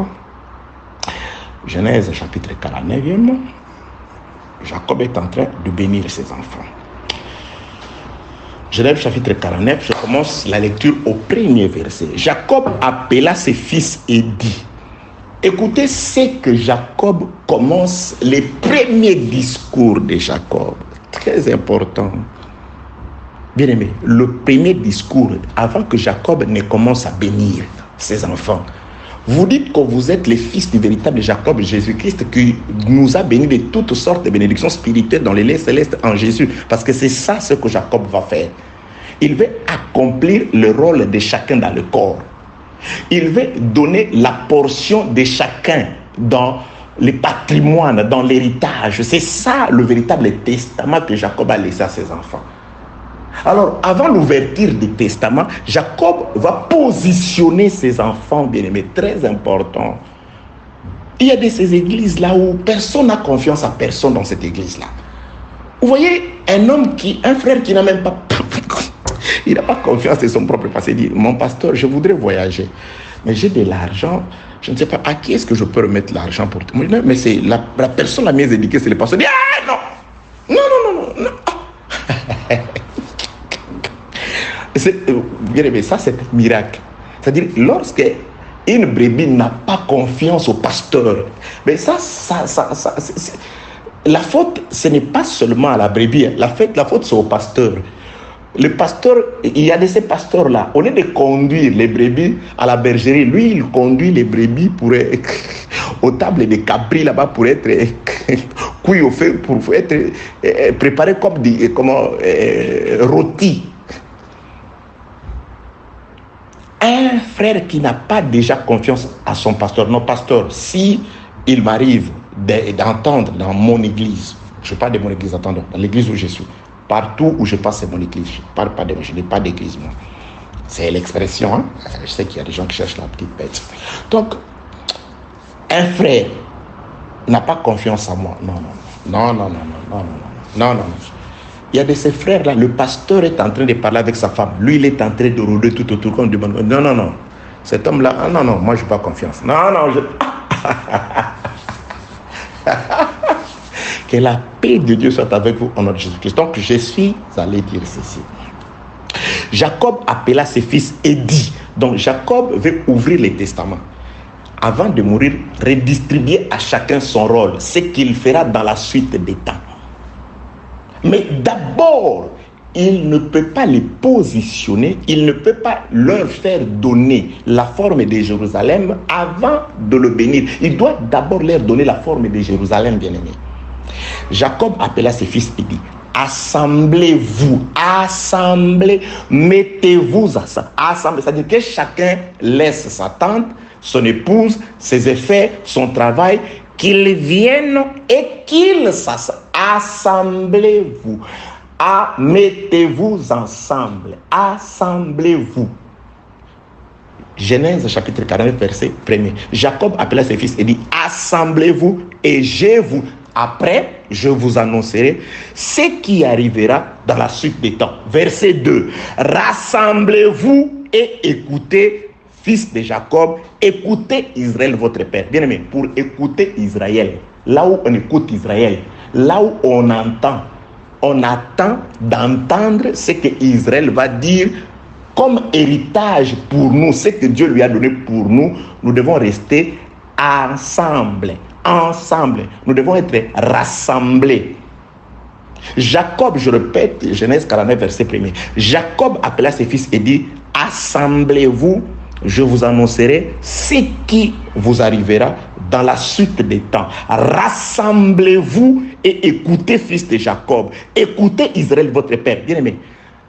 Genèse chapitre 49. Jacob est en train de bénir ses enfants. Genèse chapitre 49, je commence la lecture au premier verset. Jacob appela ses fils et dit, écoutez ce que Jacob commence, les premiers discours de Jacob. Très important. Bien aimé, le premier discours, avant que Jacob ne commence à bénir ses enfants. Vous dites que vous êtes les fils du véritable Jacob, Jésus-Christ, qui nous a bénis de toutes sortes de bénédictions spirituelles dans les lieux célestes en Jésus. Parce que c'est ça ce que Jacob va faire. Il veut accomplir le rôle de chacun dans le corps. Il veut donner la portion de chacun dans le patrimoine, dans l'héritage. C'est ça le véritable testament que Jacob a laissé à ses enfants. Alors, avant l'ouverture du testament, Jacob va positionner ses enfants bien-aimés, très important. Il y a de ces églises-là où personne n'a confiance à personne dans cette église-là. Vous voyez, un frère qui n'a même pas... il n'a pas confiance en son propre passé. Il dit, mon pasteur, je voudrais voyager, mais j'ai de l'argent, je ne sais pas à qui est-ce que je peux remettre l'argent pour... Mais c'est la personne la mieux éduquée, c'est le pasteur. Il dit, ah non, non. Ça, c'est un miracle. C'est-à-dire, lorsque une brebis n'a pas confiance au pasteur, mais la faute, ce n'est pas seulement à la brebis. La faute, c'est au pasteur. Le pasteur, il y a de ces pasteurs-là, au lieu de conduire les brebis à la bergerie, lui, il conduit les brebis aux tables de cabri là-bas pour être cuit au feu, pour être préparé comme rôti. Un frère qui n'a pas déjà confiance à son pasteur, non pasteur, si il m'arrive d'entendre dans mon église, je parle de mon église, attendons, dans l'église où je suis, Partout où je passe, c'est mon église. Je n'ai pas d'église, moi. C'est l'expression. Hein? Je sais qu'il y a des gens qui cherchent la petite bête. Donc, un frère n'a pas confiance en moi. Non. Il y a de ces frères-là, le pasteur est en train de parler avec sa femme. Lui, il est en train de rôder tout autour. Quand on demande, non. Cet homme-là, non, moi, je n'ai pas confiance. Non, que la paix de Dieu soit avec vous au nom de Jésus-Christ. Donc, je suis allé dire ceci. Jacob appela ses fils et dit, donc Jacob veut ouvrir les testaments. Avant de mourir, redistribuer à chacun son rôle, ce qu'il fera dans la suite des temps. Mais d'abord, il ne peut pas les positionner, il ne peut pas leur faire donner la forme de Jérusalem avant de le bénir. Il doit d'abord leur donner la forme de Jérusalem, bien-aimé. Jacob appela ses fils et dit, assemblez-vous, mettez-vous assemblez, c'est-à-dire que chacun laisse sa tente, son épouse, ses effets, son travail, qu'ils viennent et qu'ils s'assemblent. Assemblez-vous. Mettez-vous ensemble. Assemblez-vous. Genèse chapitre 49, verset 1er. Jacob appela ses fils et dit, assemblez-vous et après, je vous annoncerai ce qui arrivera dans la suite des temps. Verset 2. Rassemblez-vous et écoutez, fils de Jacob, écoutez Israël, votre père. Bien aimé, pour écouter Israël, là où on écoute Israël, là où on attend d'entendre ce que Israël va dire comme héritage pour nous, ce que Dieu lui a donné pour nous. Nous devons rester ensemble. Nous devons être rassemblés. Jacob, je répète, Genèse 49, verset 1er. Jacob appela ses fils et dit, assemblez-vous, je vous annoncerai ce qui vous arrivera dans la suite des temps. Rassemblez-vous et écoutez, fils de Jacob. Écoutez Israël, votre père. Bien aimé,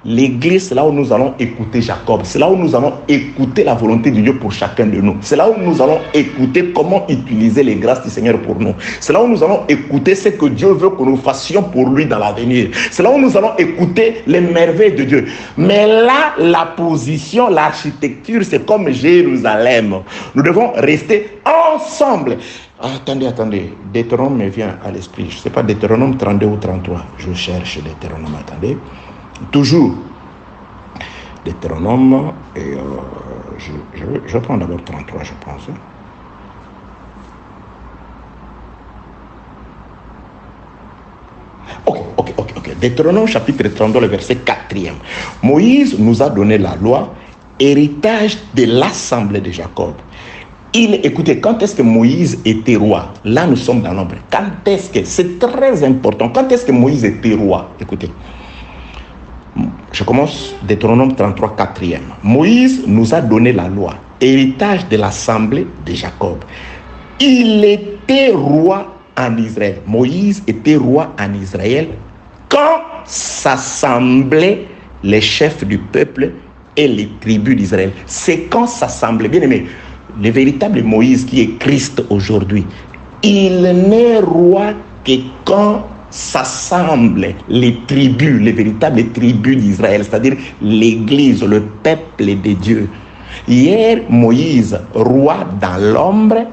l'église, c'est là où nous allons écouter Jacob. C'est là où nous allons écouter la volonté de Dieu pour chacun de nous. C'est là où nous allons écouter comment utiliser les grâces du Seigneur pour nous. C'est là où nous allons écouter ce que Dieu veut que nous fassions pour lui dans l'avenir. C'est là où nous allons écouter les merveilles de Dieu. Mais là, la position, l'architecture, c'est comme Jérusalem. Nous devons rester ensemble. Attendez. Deutéronome me vient à l'esprit. Je ne sais pas, Deutéronome 32 ou 33. Je cherche Deutéronome, attendez. Toujours Deutéronome, et je prends d'abord 33, je pense. Ok. Deutéronome chapitre 32, le verset 4e. Moïse nous a donné la loi, héritage de l'assemblée de Jacob. Écoutez, quand est-ce que Moïse était roi? Là, nous sommes dans l'ombre. Quand est-ce que, c'est très important, quand est-ce que Moïse était roi? Écoutez. Je commence Deutéronome 33, 4e. Moïse nous a donné la loi, héritage de l'assemblée de Jacob. Il était roi en Israël. Moïse était roi en Israël quand s'assemblaient les chefs du peuple et les tribus d'Israël. C'est quand s'assemblaient. Bien aimé, le véritable Moïse qui est Christ aujourd'hui, il n'est roi que quand s'assemblent les tribus, les véritables tribus d'Israël, c'est-à-dire l'Église, le peuple de Dieu. Hier, Moïse, roi dans l'ombre.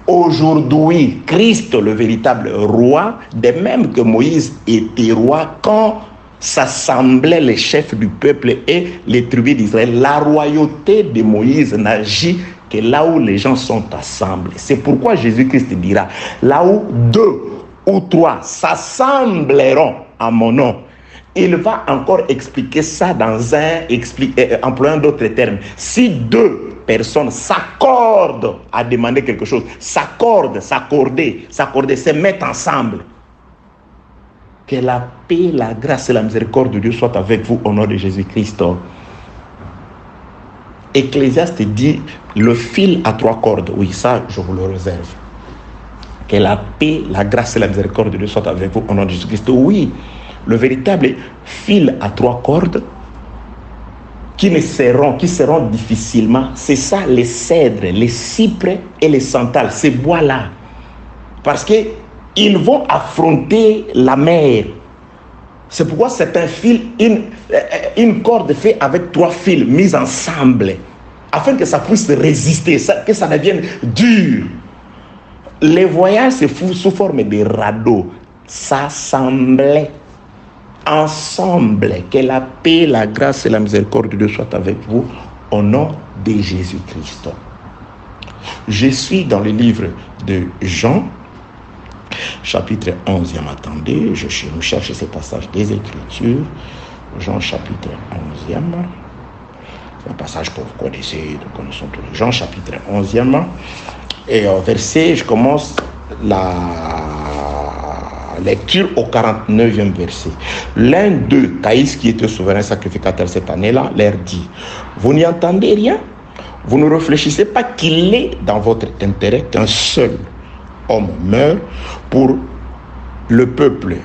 Aujourd'hui, Christ, le véritable roi, de même que Moïse était roi quand s'assemblaient les chefs du peuple et les tribus d'Israël. La royauté de Moïse n'agit que là où les gens sont assemblés. C'est pourquoi Jésus-Christ dira, là où 2 ou 3 s'assembleront à mon nom. Il va encore expliquer ça dans employant d'autres termes. Si 2 personnes s'accordent à demander quelque chose, s'accorder, se mettre ensemble. Que la paix, la grâce et la miséricorde de Dieu soient avec vous au nom de Jésus-Christ. Ecclésiaste dit le fil à 3 cordes. Oui, ça, je vous le réserve. Que la paix, la grâce et la miséricorde de Dieu soient avec vous au nom de Jésus-Christ. Oui, le véritable fil à 3 cordes qui seront difficilement, c'est ça, les cèdres, les cypres et les santales, ces bois-là. Parce qu'ils vont affronter la mer. C'est pourquoi c'est un fil, une corde faite avec 3 fils mis ensemble, afin que ça puisse résister, que ça devienne dur. Les voyages se font sous forme de radeaux, s'assembler ensemble. Que la paix, la grâce et la miséricorde de Dieu soient avec vous au nom de Jésus-Christ. Je suis dans le livre de Jean, chapitre 11e. Attendez, je cherche ce passage des Écritures. Jean, chapitre 11e. C'est un passage que vous connaissez, nous connaissons tous. Jean, chapitre 11e. Et au verset, je commence la lecture au 49e verset. L'un d'eux, Caïs, qui était souverain sacrificateur cette année-là, leur dit: vous n'y entendez rien? Vous ne réfléchissez pas qu'il est dans votre intérêt qu'un seul homme meure pour le peuple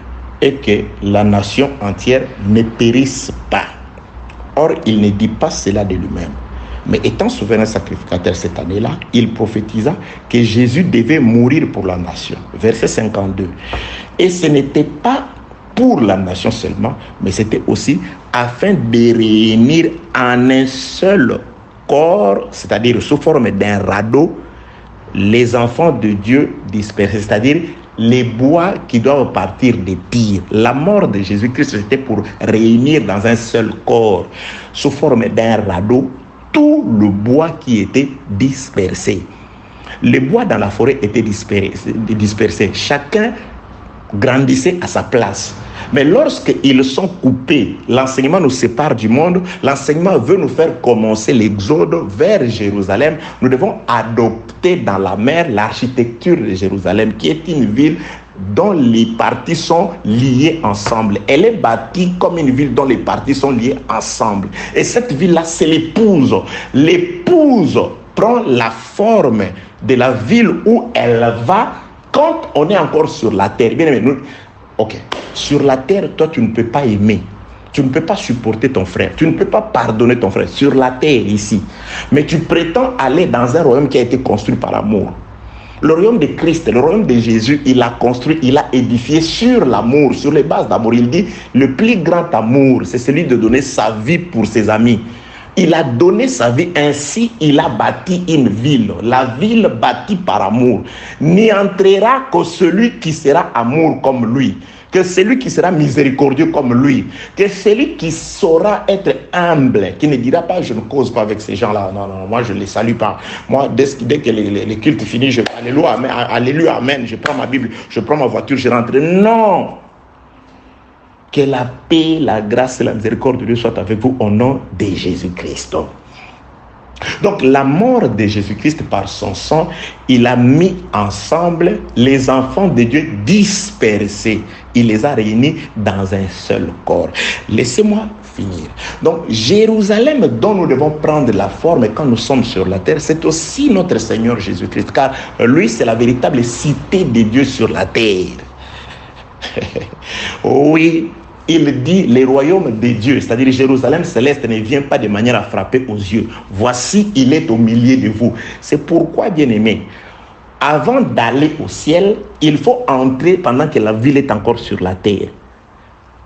et que la nation entière ne périsse pas. Or, il ne dit pas cela de lui-même. Mais étant souverain sacrificateur cette année-là, il prophétisa que Jésus devait mourir pour la nation. Verset 52. Et ce n'était pas pour la nation seulement, mais c'était aussi afin de réunir en un seul corps, c'est-à-dire sous forme d'un radeau, les enfants de Dieu dispersés, c'est-à-dire les bois qui doivent partir des Tyr. La mort de Jésus-Christ, c'était pour réunir dans un seul corps, sous forme d'un radeau, tout le bois qui était dispersé. Les bois dans la forêt étaient dispersés. Chacun grandissait à sa place. Mais lorsqu'ils sont coupés, l'enseignement nous sépare du monde, l'enseignement veut nous faire commencer l'exode vers Jérusalem. Nous devons adopter dans la mer l'architecture de Jérusalem, qui est une ville dont les parties sont liées ensemble. Elle est bâtie comme une ville dont les parties sont liées ensemble. Et cette ville-là, c'est l'épouse. L'épouse prend la forme de la ville où elle va quand on est encore sur la terre. Bien aimé, nous, ok, sur la terre, toi, tu ne peux pas aimer. Tu ne peux pas supporter ton frère. Tu ne peux pas pardonner ton frère sur la terre ici. Mais tu prétends aller dans un royaume qui a été construit par amour. Le royaume de Christ, le royaume de Jésus, il a construit, il a édifié sur l'amour, sur les bases d'amour. Il dit, le plus grand amour, c'est celui de donner sa vie pour ses amis. Il a donné sa vie, ainsi il a bâti une ville. La ville bâtie par amour. N'y entrera que celui qui sera amour comme lui. Que celui qui sera miséricordieux comme lui, que celui qui saura être humble, qui ne dira pas je ne cause pas avec ces gens-là, non, moi je ne les salue pas. Moi, dès que les cultes finissent, je vais alléluia, amen, alléluia, amen, je prends ma Bible, je prends ma voiture, je rentre. Non! Que la paix, la grâce et la miséricorde de Dieu soient avec vous au nom de Jésus-Christ. Donc la mort de Jésus-Christ par son sang, il a mis ensemble les enfants de Dieu dispersés. Il les a réunis dans un seul corps. Laissez-moi finir. Donc Jérusalem dont nous devons prendre la forme quand nous sommes sur la terre, c'est aussi notre Seigneur Jésus-Christ, car lui c'est la véritable cité de Dieu sur la terre. Oui. Il dit, les royaumes de Dieu, c'est-à-dire Jérusalem céleste, ne vient pas de manière à frapper aux yeux. Voici, il est au milieu de vous. C'est pourquoi, bien-aimés, avant d'aller au ciel, il faut entrer pendant que la ville est encore sur la terre.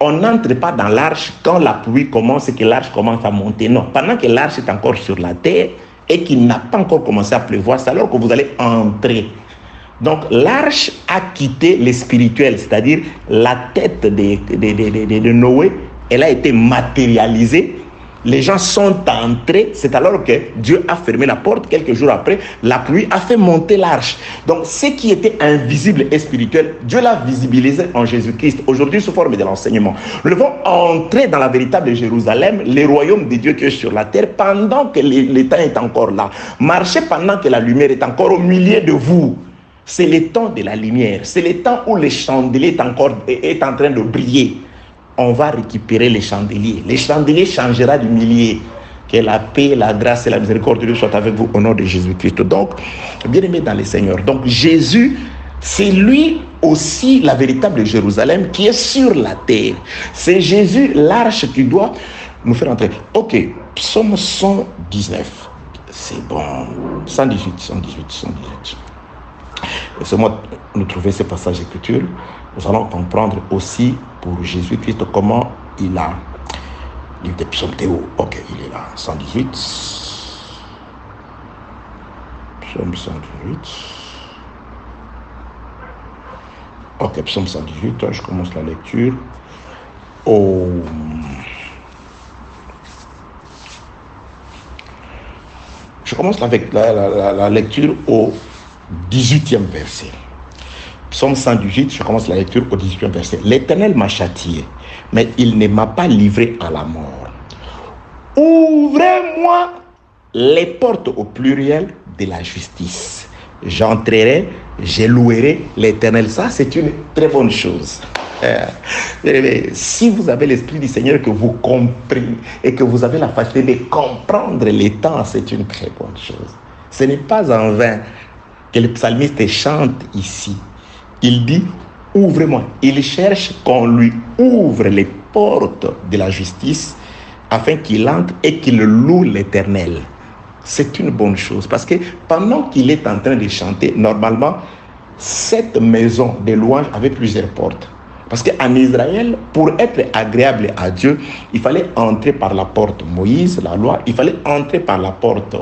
On n'entre pas dans l'arche quand la pluie commence et que l'arche commence à monter. Non, pendant que l'arche est encore sur la terre et qu'il n'a pas encore commencé à pleuvoir, c'est alors que vous allez entrer. Donc l'arche a quitté le spirituel, c'est-à-dire la tête de Noé, elle a été matérialisée. Les gens sont entrés, c'est alors que Dieu a fermé la porte. Quelques jours après, la pluie a fait monter l'arche. Donc ce qui était invisible et spirituel, Dieu l'a visibilisé en Jésus-Christ, aujourd'hui sous forme de l'enseignement. Nous devons entrer dans la véritable Jérusalem, le royaume de Dieu qui est sur la terre, pendant que le temps est encore là. Marchez pendant que la lumière est encore au milieu de vous. C'est le temps de la lumière. C'est le temps où le chandelier est en train de briller. On va récupérer les chandeliers. Les chandeliers changera du milieu. Que la paix, la grâce et la miséricorde de Dieu soient avec vous au nom de Jésus-Christ. Donc, bien aimé dans le Seigneur. Donc, Jésus, c'est lui aussi la véritable Jérusalem qui est sur la terre. C'est Jésus, l'arche qui doit nous faire entrer. Ok, psaume 119. C'est bon. 118. Laissez-moi nous trouver ce passage d'écriture. Nous allons comprendre aussi pour Jésus-Christ, comment il a... Livre des psaumes Théo, ok, il est là, 118. Psaume 118. Ok, psaume 118, je commence la lecture. Je commence avec la lecture au 18e verset. Psaume 118, je commence la lecture au 18e verset. L'Éternel m'a châtié, mais il ne m'a pas livré à la mort. Ouvrez-moi les portes au pluriel de la justice. J'entrerai, je louerai l'Éternel. Ça, c'est une très bonne chose. Si vous avez l'Esprit du Seigneur, que vous comprenez et que vous avez la facilité de comprendre les temps, c'est une très bonne chose. Ce n'est pas en vain que le psalmiste chante ici. Il dit, ouvrez-moi. Il cherche qu'on lui ouvre les portes de la justice afin qu'il entre et qu'il loue l'Éternel. C'est une bonne chose parce que pendant qu'il est en train de chanter, normalement, cette maison de louange avait plusieurs portes. Parce qu'en Israël, pour être agréable à Dieu, il fallait entrer par la porte Moïse, la loi, il fallait entrer par la porte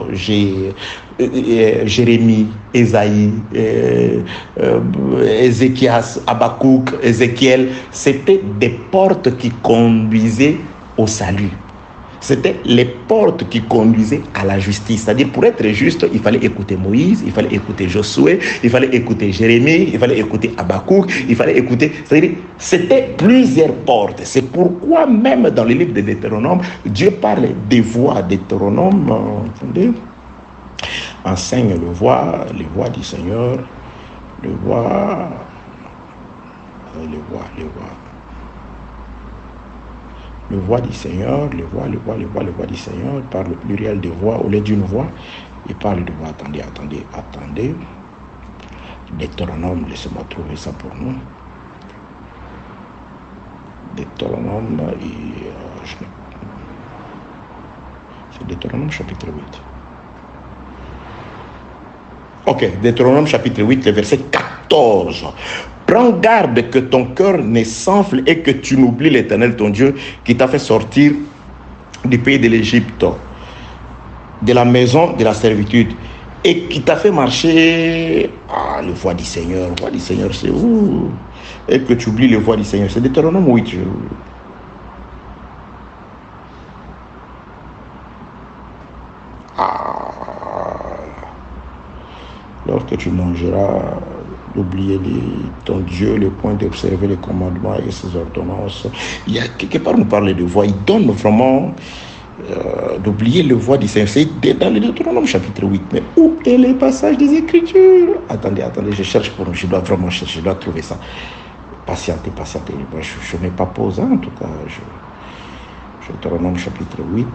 Jérémie, Ésaïe, Ézéchias, Habakkuk, Ézéchiel. C'était des portes qui conduisaient au salut. C'était les portes qui conduisaient à la justice. C'est-à-dire, pour être juste, il fallait écouter Moïse, il fallait écouter Josué, il fallait écouter Jérémie, il fallait écouter Habakkuk, il fallait écouter... C'est-à-dire, c'était plusieurs portes. C'est pourquoi même dans le livre de Deutéronome, Dieu parle des voies. Deutéronome, attendez, enseigne les voies du Seigneur, les voies. Le voix du Seigneur, le voix du Seigneur, il parle le pluriel de voix au lieu d'une voix. Il parle de voix. Attendez. Deutéronome, laissez-moi trouver ça pour nous. Deutéronome, c'est Deutéronome chapitre 8. Ok, Deutéronome chapitre 8, le verset 14. Prends garde que ton cœur ne s'enfle et que tu n'oublies l'Éternel, ton Dieu, qui t'a fait sortir du pays de l'Égypte, de la maison de la servitude, et qui t'a fait marcher... Ah, le voix du Seigneur. Le voix du Seigneur, c'est où? Et que tu oublies le voix du Seigneur. C'est Deutéronome 8. Lorsque tu mangeras, d'oublier ton Dieu, le point d'observer les commandements et ses ordonnances. Il y a quelque part, on parle de voix. Il donne vraiment d'oublier le voix du Seigneur. C'est dans le Deutéronome chapitre 8. Mais où est le passage des Écritures? Attendez, je cherche pour nous. Je dois vraiment chercher, je dois trouver ça. Patientez. Je n'ai pas posé, en tout cas. Deutéronome chapitre 8.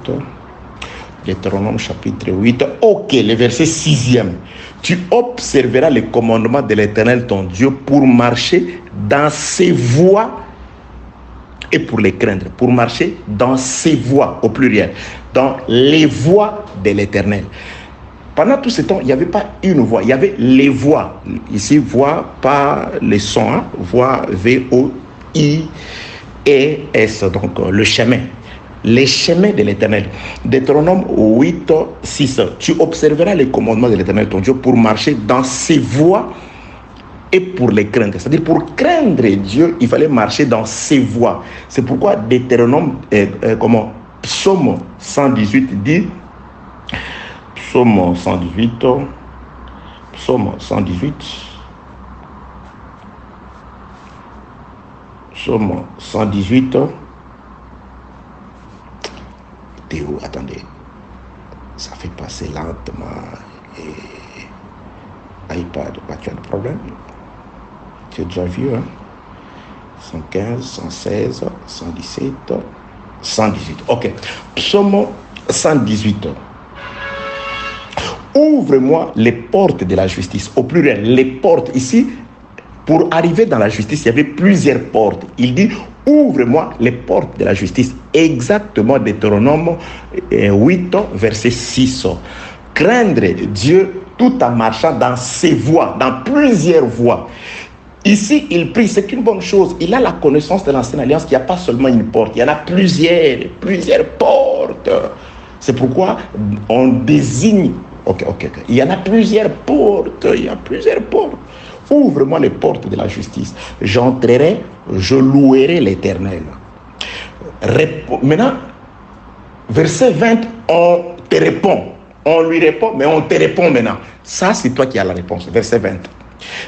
Deutéronome chapitre 8. Ok, le verset 6e. Tu observeras les commandements de l'Éternel ton Dieu pour marcher dans ses voies et pour les craindre. Pour marcher dans ses voies, au pluriel. Dans les voies de l'Éternel. Pendant tout ce temps, il n'y avait pas une voix, il y avait les voix. Ici, voix, pas les sons, hein? Voix, V-O-I-E-S, donc le chemin. Les chemins de l'Éternel. Deutéronome 8, 6. Tu observeras les commandements de l'Éternel, ton Dieu, pour marcher dans ses voies et pour les craindre. C'est-à-dire, pour craindre Dieu, il fallait marcher dans ses voies. C'est pourquoi Deutéronome, Psaume 118 dit, Psaume 118, Théo, attendez, ça fait passer lentement et iPad, tu as de problème? Tu as déjà vu, hein? 115, 116, 117, 118. Ok, Psaume 118. Ouvre-moi les portes de la justice. Au pluriel, les portes. Ici, pour arriver dans la justice, il y avait plusieurs portes. Il dit, ouvre-moi les portes de la justice. Exactement, Deutéronome 8, verset 6. Craindre Dieu tout en marchant dans ses voies, dans plusieurs voies. Ici, il prie, c'est une bonne chose. Il a la connaissance de l'ancienne alliance qu'il n'y a pas seulement une porte, il y en a plusieurs portes. C'est pourquoi on désigne. Ok. Il y en a plusieurs portes. Ouvre-moi les portes de la justice. J'entrerai, je louerai l'Éternel. Maintenant, verset 20, on te répond. On lui répond, mais on te répond maintenant. Ça, c'est toi qui as la réponse. Verset 20.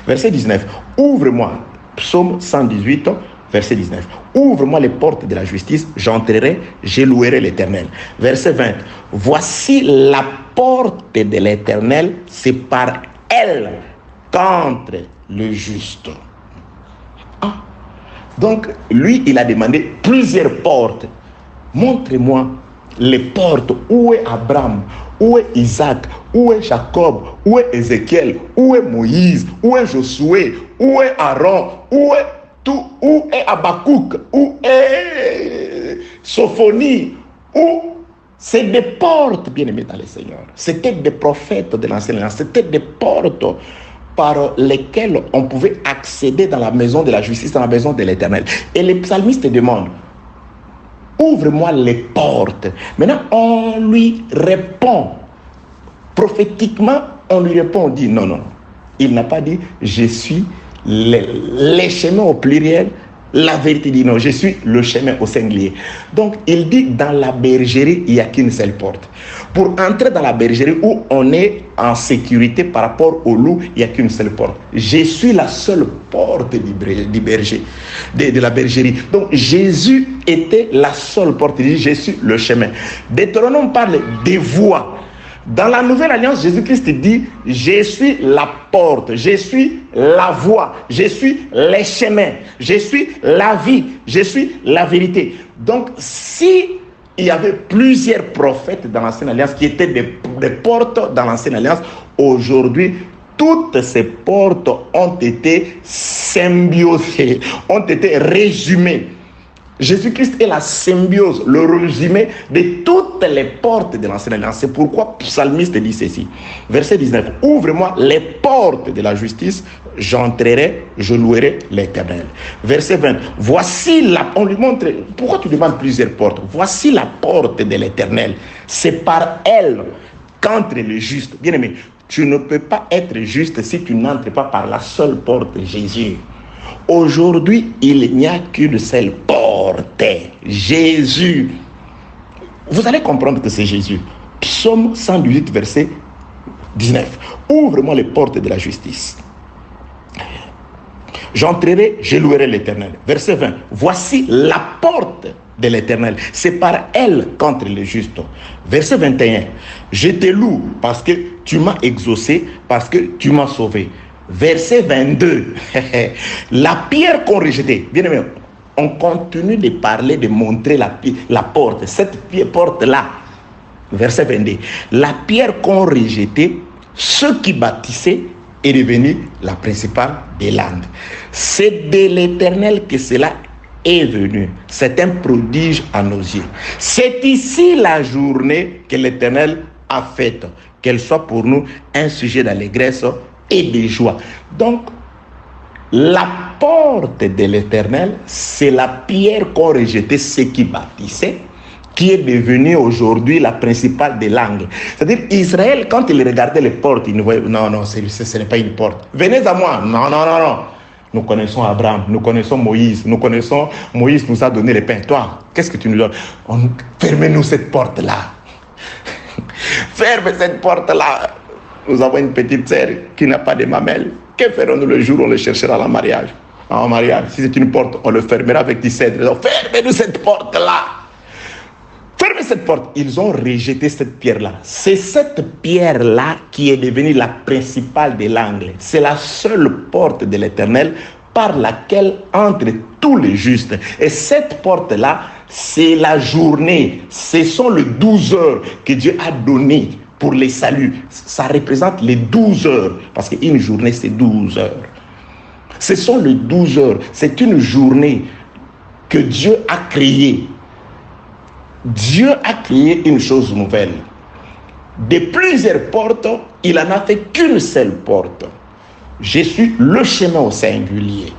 Verset 19. Ouvre-moi. Psaume 118, verset 19. Ouvre-moi les portes de la justice, j'entrerai, je louerai l'Éternel. Verset 20. Voici la porte de l'Éternel, c'est par elle qu'entre le juste. Ah. Donc, lui, il a demandé plusieurs portes. Montre-moi les portes. Où est Abraham? Où est Isaac? Où est Jacob? Où est Ézéchiel? Où est Moïse? Où est Josué? Où est Aaron? Où est tout? Où est Habakkuk? Où est Sophonie? Où? C'est des portes, bien aimés dans le Seigneur. C'était des prophètes de l'Ancienne Alliance. C'était des portes par lesquelles on pouvait accéder dans la maison de la justice, dans la maison de l'Éternel. Et les psalmistes demandent, ouvre-moi les portes. Maintenant, on lui répond. Prophétiquement, on lui répond, on dit non. Il n'a pas dit, je suis les chemins au pluriel. La vérité dit non, je suis le chemin au singulier. Donc, il dit, dans la bergerie, il n'y a qu'une seule porte. Pour entrer dans la bergerie où on est en sécurité par rapport au loup, il n'y a qu'une seule porte. Je suis la seule porte du berger, de la bergerie. Donc, Jésus était la seule porte. Il dit, je suis le chemin. Deutéronome parle des voies. Dans la nouvelle alliance, Jésus-Christ dit, je suis la porte, je suis la voie, je suis les chemins, je suis la vie, je suis la vérité. Donc, si il y avait plusieurs prophètes dans l'ancienne alliance qui étaient des portes dans l'ancienne alliance, aujourd'hui, toutes ces portes ont été symbiosées, ont été résumées. Jésus-Christ est la symbiose, le résumé de toutes les portes de l'ancienne alliance. C'est pourquoi le psalmiste dit ceci. Verset 19. Ouvre-moi les portes de la justice, j'entrerai, je louerai l'Éternel. Verset 20. Voici on lui montre, pourquoi tu demandes plusieurs portes? Voici la porte de l'Éternel. C'est par elle qu'entre le juste. Bien aimé, tu ne peux pas être juste si tu n'entres pas par la seule porte, Jésus. Aujourd'hui, il n'y a qu'une seule porte, Jésus. Vous allez comprendre que c'est Jésus. Psaume 118, verset 19. Ouvre-moi les portes de la justice. J'entrerai, je louerai l'Éternel. Verset 20. Voici la porte de l'Éternel. C'est par elle qu'entre les justes. Verset 21. Je te loue parce que tu m'as exaucé, parce que tu m'as sauvé. Verset 22, la pierre qu'on rejetait. Bien aimé, on continue de parler, de montrer la porte, cette porte-là. Verset 22, la pierre qu'on rejetait, ceux qui bâtissaient est devenue la principale des langues. C'est de l'Éternel que cela est venu. C'est un prodige à nos yeux. C'est ici la journée que l'Éternel a faite, qu'elle soit pour nous un sujet d'allégresse et de joie. Donc, la porte de l'Éternel, c'est la pierre qu'ont rejeté ceux qui bâtissaient, qui est devenue aujourd'hui la principale des langues. C'est-à-dire, Israël, quand il regardait les portes, il ne voyait, non, ce n'est pas une porte. Venez à moi. Non. Nous connaissons Abraham, nous connaissons Moïse, Moïse nous a donné le pain. Toi, qu'est-ce que tu nous donnes? Fermez-nous cette porte-là. Ferme cette porte-là. Nous avons une petite sœur qui n'a pas de mamelle. Que ferons-nous le jour où on le cherchera en mariage? En mariage, si c'est une porte, on le fermera avec des cèdres. Donc, fermez-nous cette porte-là. Fermez cette porte. Ils ont rejeté cette pierre-là. C'est cette pierre-là qui est devenue la principale des langues. C'est la seule porte de l'Éternel par laquelle entrent tous les justes. Et cette porte-là, c'est la journée. Ce sont les 12 heures que Dieu a données pour les saluts. Ça représente les 12 heures. Parce qu'une journée, c'est 12 heures. Ce sont les 12 heures. C'est une journée que Dieu a créée. Dieu a créé une chose nouvelle. De plusieurs portes, il n'en a fait qu'une seule porte. Je suis le chemin au singulier.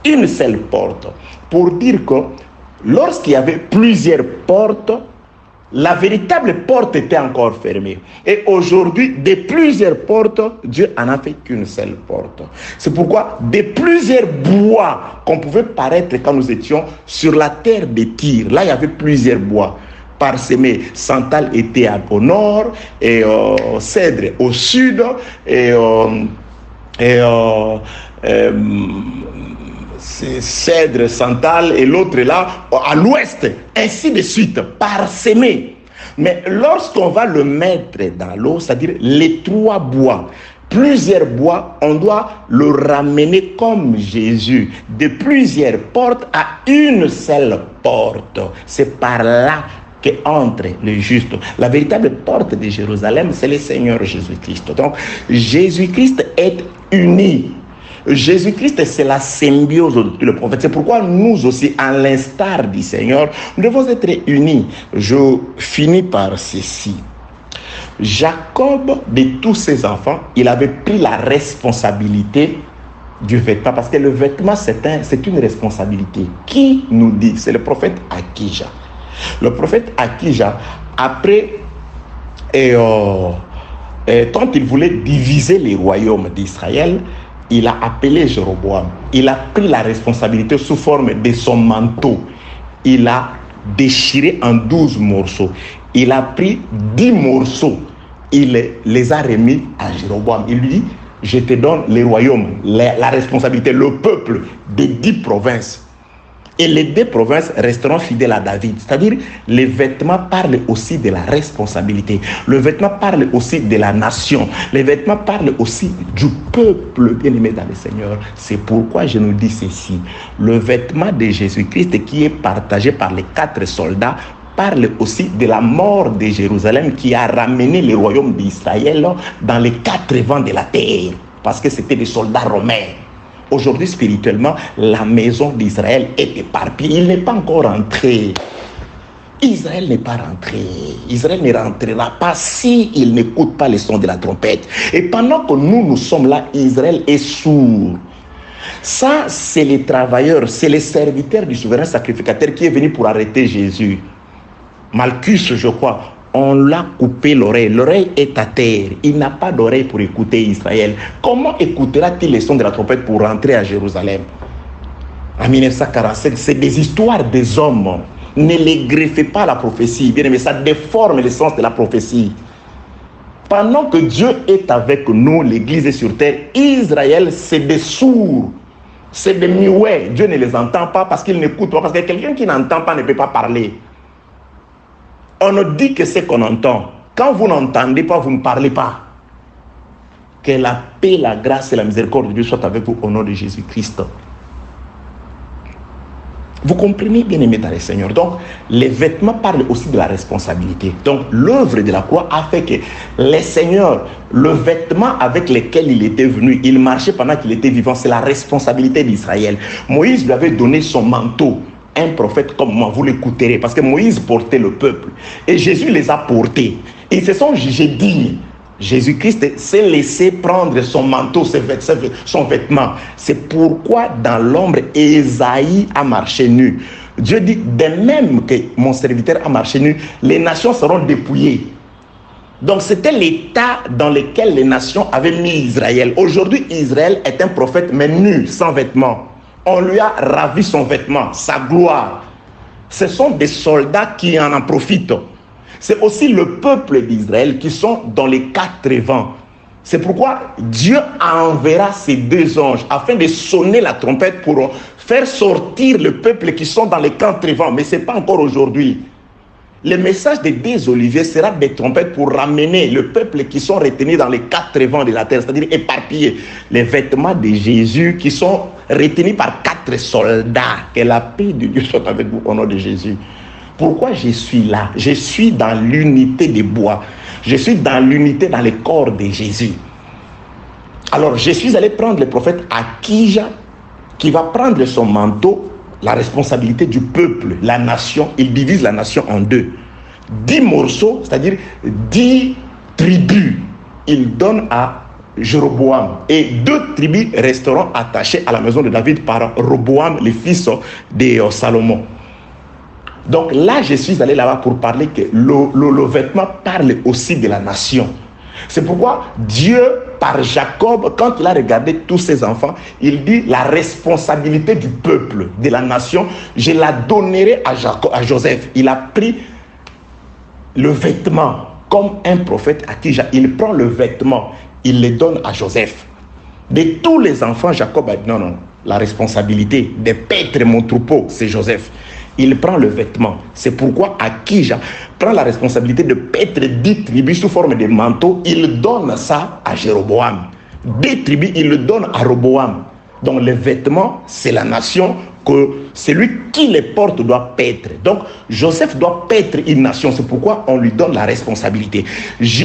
Une seule porte. Pour dire que lorsqu'il y avait plusieurs portes, la véritable porte était encore fermée. Et aujourd'hui, de plusieurs portes, Dieu en a fait qu'une seule porte. C'est pourquoi de plusieurs bois qu'on pouvait paraître quand nous étions sur la terre de Tyr, là il y avait plusieurs bois parsemés. Santal était au nord, et cèdre au sud, et cèdre, santal, et l'autre là à l'ouest, ainsi de suite, parsemé. Mais lorsqu'on va le mettre dans l'eau, c'est-à-dire les trois bois, plusieurs bois, on doit le ramener comme Jésus, de plusieurs portes à une seule porte. C'est par là qu'entre le juste. La véritable porte de Jérusalem, c'est le Seigneur Jésus-Christ. Donc, Jésus-Christ est uni. Jésus-Christ, c'est la symbiose de tout le prophète. C'est pourquoi nous aussi, à l'instar du Seigneur, nous devons être unis. Je finis par ceci. Jacob, de tous ses enfants, il avait pris la responsabilité du vêtement, parce que le vêtement, c'est une responsabilité. Qui nous dit? C'est le prophète Akija. Le prophète Akija, après, quand il voulait diviser les royaumes d'Israël, il a appelé Jéroboam. Il a pris la responsabilité sous forme de son manteau. Il a déchiré en 12 morceaux. Il a pris 10 morceaux. Il les a remis à Jéroboam. Il lui dit, je te donne les royaumes, la responsabilité, le peuple des 10 provinces. Et les 2 provinces resteront fidèles à David. C'est-à-dire, les vêtements parlent aussi de la responsabilité. Le vêtement parle aussi de la nation. Les vêtements parlent aussi du peuple bien-aimé dans le Seigneur. C'est pourquoi je nous dis ceci. Le vêtement de Jésus-Christ qui est partagé par les 4 soldats parle aussi de la mort de Jérusalem qui a ramené le royaume d'Israël dans les 4 vents de la terre. Parce que c'était des soldats romains. Aujourd'hui, spirituellement, la maison d'Israël est éparpillée. Il n'est pas encore rentré. Israël n'est pas rentré. Israël ne rentrera pas s'il n'écoute pas les sons de la trompette. Et pendant que nous sommes là, Israël est sourd. Ça, c'est les travailleurs, c'est les serviteurs du souverain sacrificateur qui est venu pour arrêter Jésus. Malchus, je crois, on l'a coupé l'oreille. L'oreille est à terre. Il n'a pas d'oreille pour écouter Israël. Comment écoutera-t-il les sons de la trompette pour rentrer à Jérusalem? En 1945, c'est des histoires des hommes. Ne les greffez pas à la prophétie. Bien aimé, ça déforme le sens de la prophétie. Pendant que Dieu est avec nous, l'Église est sur terre, Israël, c'est des sourds. C'est des muets. Dieu ne les entend pas parce qu'ils n'écoutent pas. Parce que quelqu'un qui n'entend pas ne peut pas parler. On ne dit que c'est qu'on entend. Quand vous n'entendez pas, vous ne parlez pas. Que la paix, la grâce et la miséricorde de Dieu soient avec vous au nom de Jésus-Christ. Vous comprenez, bien aimé dans le Seigneur. Donc, les vêtements parlent aussi de la responsabilité. Donc, l'œuvre de la croix a fait que les seigneurs, le vêtement avec lequel il était venu, il marchait pendant qu'il était vivant, c'est la responsabilité d'Israël. Moïse lui avait donné son manteau. Un prophète comme moi, vous l'écouterez, parce que Moïse portait le peuple et Jésus les a portés. Ils se sont jugés dignes. Jésus-Christ s'est laissé prendre son manteau, son vêtement. C'est pourquoi dans l'ombre, Ésaïe a marché nu. Dieu dit, de même que mon serviteur a marché nu, les nations seront dépouillées. Donc c'était l'état dans lequel les nations avaient mis Israël. Aujourd'hui, Israël est un prophète, mais nu, sans vêtements. On lui a ravi son vêtement, sa gloire. Ce sont des soldats qui en profitent. C'est aussi le peuple d'Israël qui sont dans les 4 vents. C'est pourquoi Dieu enverra ces 2 anges afin de sonner la trompette pour faire sortir le peuple qui sont dans les 4 vents. Mais ce n'est pas encore aujourd'hui. Le message des 2 oliviers sera des trompettes pour ramener le peuple qui sont retenus dans les 4 vents de la terre, c'est-à-dire éparpillés. Les vêtements de Jésus qui sont retenus par 4 soldats. Que la paix de Dieu soit avec vous au nom de Jésus. Pourquoi je suis là? Je suis dans l'unité des bois. Je suis dans l'unité dans le corps de Jésus. Alors, je suis allé prendre le prophète Akija qui va prendre son manteau, la responsabilité du peuple, la nation. Il divise la nation en 2. 10 morceaux, c'est-à-dire 10 tribus. Il donne à Jéroboam. Et 2 tribus resteront attachées à la maison de David par Roboam, le fils de Salomon. Donc là, je suis allé là-bas pour parler que le vêtement parle aussi de la nation. C'est pourquoi Dieu, par Jacob, quand il a regardé tous ses enfants, il dit la responsabilité du peuple, de la nation, je la donnerai à Joseph. Il a pris le vêtement comme un prophète à qui il prend le vêtement, il le donne à Joseph. De tous les enfants, Jacob a dit non, la responsabilité de paître mon troupeau, c'est Joseph. Il prend le vêtement. C'est pourquoi Akija prend la responsabilité de paître 10 tribus sous forme de manteau. Il donne ça à Jéroboam. 2 tribus, il le donne à Roboam. Donc les vêtements, c'est la nation que celui qui les porte doit paître. Donc Joseph doit paître une nation. C'est pourquoi on lui donne la responsabilité.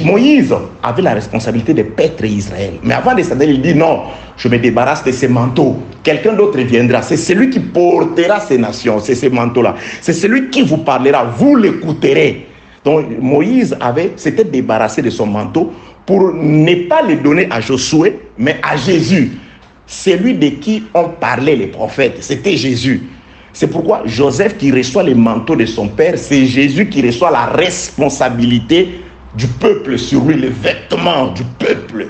Moïse avait la responsabilité de paître Israël. Mais avant de s'en aller, il dit non, je me débarrasse de ces manteaux. Quelqu'un d'autre viendra. C'est celui qui portera ces nations, c'est ces manteaux-là. C'est celui qui vous parlera. Vous l'écouterez. Donc Moïse s'était débarrassé de son manteau pour ne pas le donner à Josué, mais à Jésus. Celui de qui ont parlé les prophètes, c'était Jésus. C'est pourquoi Joseph qui reçoit les manteaux de son père, c'est Jésus qui reçoit la responsabilité du peuple sur lui, les vêtements du peuple.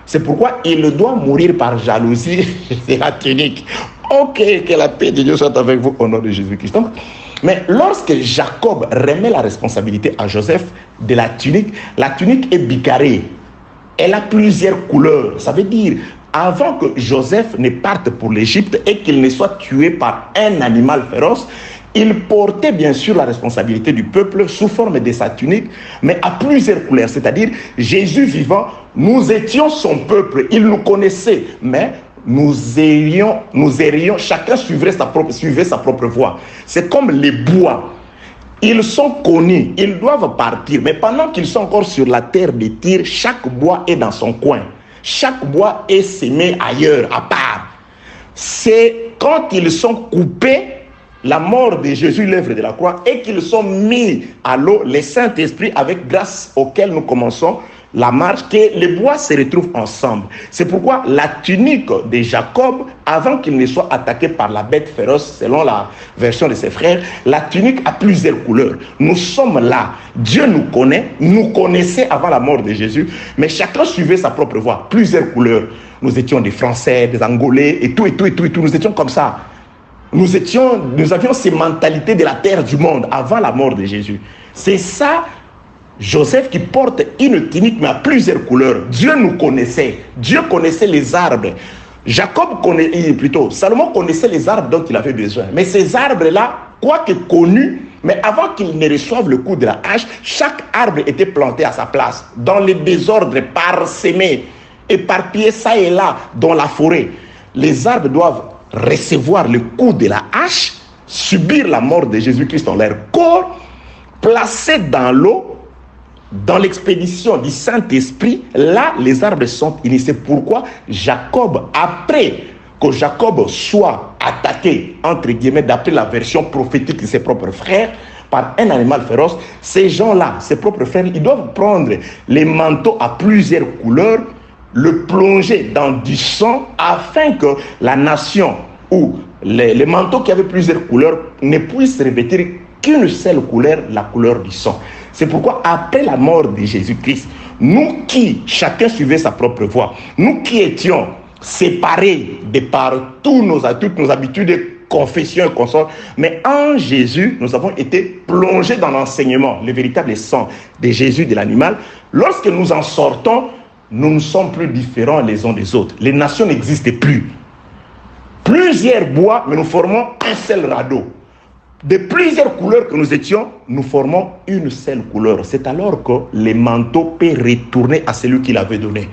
C'est pourquoi il doit mourir par jalousie, c'est la tunique. Ok, que la paix de Dieu soit avec vous au nom de Jésus-Christ. Mais lorsque Jacob remet la responsabilité à Joseph de la tunique est bicarrée. Elle a plusieurs couleurs. Ça veut dire, avant que Joseph ne parte pour l'Égypte et qu'il ne soit tué par un animal féroce, il portait bien sûr la responsabilité du peuple sous forme de sa tunique, mais à plusieurs couleurs. C'est-à-dire, Jésus vivant, nous étions son peuple, il nous connaissait, mais nous errions, chacun suivait sa propre voie. C'est comme les bois. Ils sont connus, ils doivent partir, mais pendant qu'ils sont encore sur la terre de Tyr, chaque bois est dans son coin. Chaque bois est semé ailleurs, à part. C'est quand ils sont coupés, la mort de Jésus, l'œuvre de la croix, et qu'ils sont mis à l'eau, le Saint-Esprit, avec grâce auquel nous commençons la marche, que les bois se retrouvent ensemble. C'est pourquoi la tunique de Jacob, avant qu'il ne soit attaqué par la bête féroce, selon la version de ses frères, la tunique a plusieurs couleurs. Nous sommes là. Dieu nous connaît, nous connaissait avant la mort de Jésus, mais chacun suivait sa propre voie. Plusieurs couleurs. Nous étions des Français, des Angolais, et tout. Nous étions comme ça. Nous avions ces mentalités de la terre du monde avant la mort de Jésus. C'est ça, Joseph qui porte une tunique mais à plusieurs couleurs. Dieu nous connaissait. Dieu connaissait les arbres. Salomon connaissait les arbres dont il avait besoin. Mais ces arbres-là, quoique connus, mais avant qu'ils ne reçoivent le coup de la hache, chaque arbre était planté à sa place, dans le désordre, parsemé, éparpillé ça et là, dans la forêt. Les arbres doivent recevoir le coup de la hache, subir la mort de Jésus-Christ dans leur corps, placés dans l'eau, dans l'expédition du Saint-Esprit. Là, les arbres sont unis. C'est pourquoi Jacob, après que Jacob soit attaqué, entre guillemets, d'après la version prophétique de ses propres frères, par un animal féroce, ces gens-là, ses propres frères, ils doivent prendre les manteaux à plusieurs couleurs, le plonger dans du sang, afin que la nation ou les manteaux qui avaient plusieurs couleurs ne puissent revêtir qu'une seule couleur, la couleur du sang. C'est pourquoi après la mort de Jésus-Christ, nous qui, chacun suivait sa propre voie, nous qui étions séparés de par toutes nos habitudes, confession et consorts, mais en Jésus, nous avons été plongés dans l'enseignement, le véritable sang de Jésus, de l'animal. Lorsque nous en sortons, nous ne sommes plus différents les uns des autres. Les nations n'existent plus. Plusieurs bois, mais nous formons un seul radeau. De plusieurs couleurs que nous étions, nous formons une seule couleur. C'est alors que le manteau peut retourner à celui qui l'avait donné.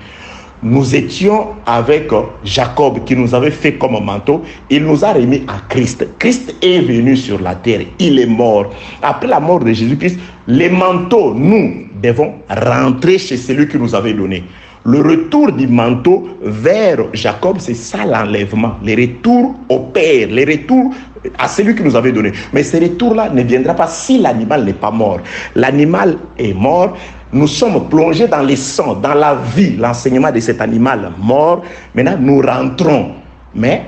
Nous étions avec Jacob qui nous avait fait comme manteau. Il nous a remis à Christ. Christ est venu sur la terre. Il est mort. Après la mort de Jésus-Christ, les manteaux, nous devons rentrer chez celui qui nous avait donné. Le retour du manteau vers Jacob, c'est ça l'enlèvement. Le retour au Père, le retour à celui qui nous avait donné. Mais ce retour-là ne viendra pas si l'animal n'est pas mort. L'animal est mort. Nous sommes plongés dans les sangs, dans la vie, l'enseignement de cet animal mort. Maintenant, nous rentrons, mais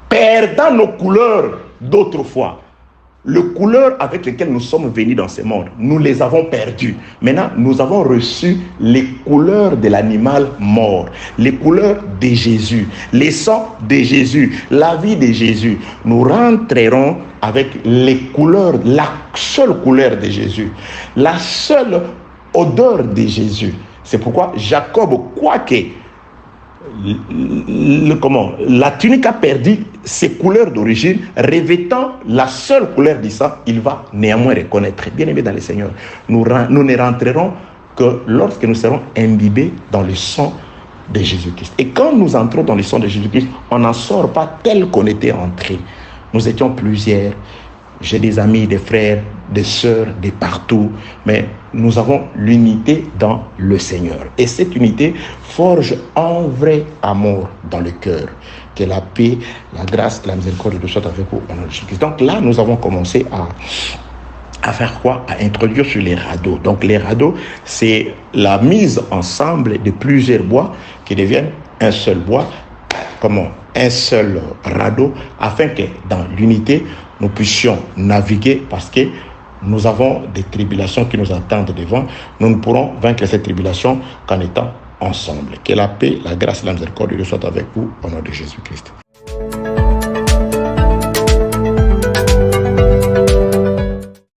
perdant nos couleurs d'autrefois. Les couleurs avec lesquelles nous sommes venus dans ce monde, nous les avons perdues. Maintenant, nous avons reçu les couleurs de l'animal mort, les couleurs de Jésus, les sangs de Jésus, la vie de Jésus. Nous rentrerons avec les couleurs, la seule couleur de Jésus, la seule odeur de Jésus. C'est pourquoi Jacob, quoique la tunique a perdu ses couleurs d'origine, revêtant la seule couleur du sang, il va néanmoins reconnaître. Bien aimé dans le Seigneur, nous ne rentrerons que lorsque nous serons imbibés dans le sang de Jésus-Christ. Et quand nous entrons dans le sang de Jésus-Christ, on n'en sort pas tel qu'on était entré. Nous étions plusieurs. J'ai des amis, des frères, des sœurs, de partout, mais nous avons l'unité dans le Seigneur. Et cette unité forge un vrai amour dans le cœur. Que la paix, la grâce, la miséricorde de soit avec vous au nom de Jésus-Christ. Donc là, nous avons commencé à faire quoi? À introduire sur les radeaux. Donc les radeaux, c'est la mise ensemble de plusieurs bois qui deviennent un seul bois. Comment? Un seul radeau, afin que dans l'unité, nous puissions naviguer, parce que nous avons des tribulations qui nous attendent devant. Nous ne pourrons vaincre cette tribulation qu'en étant ensemble. Que la paix, la grâce et la miséricorde soit avec vous au nom de Jésus-Christ.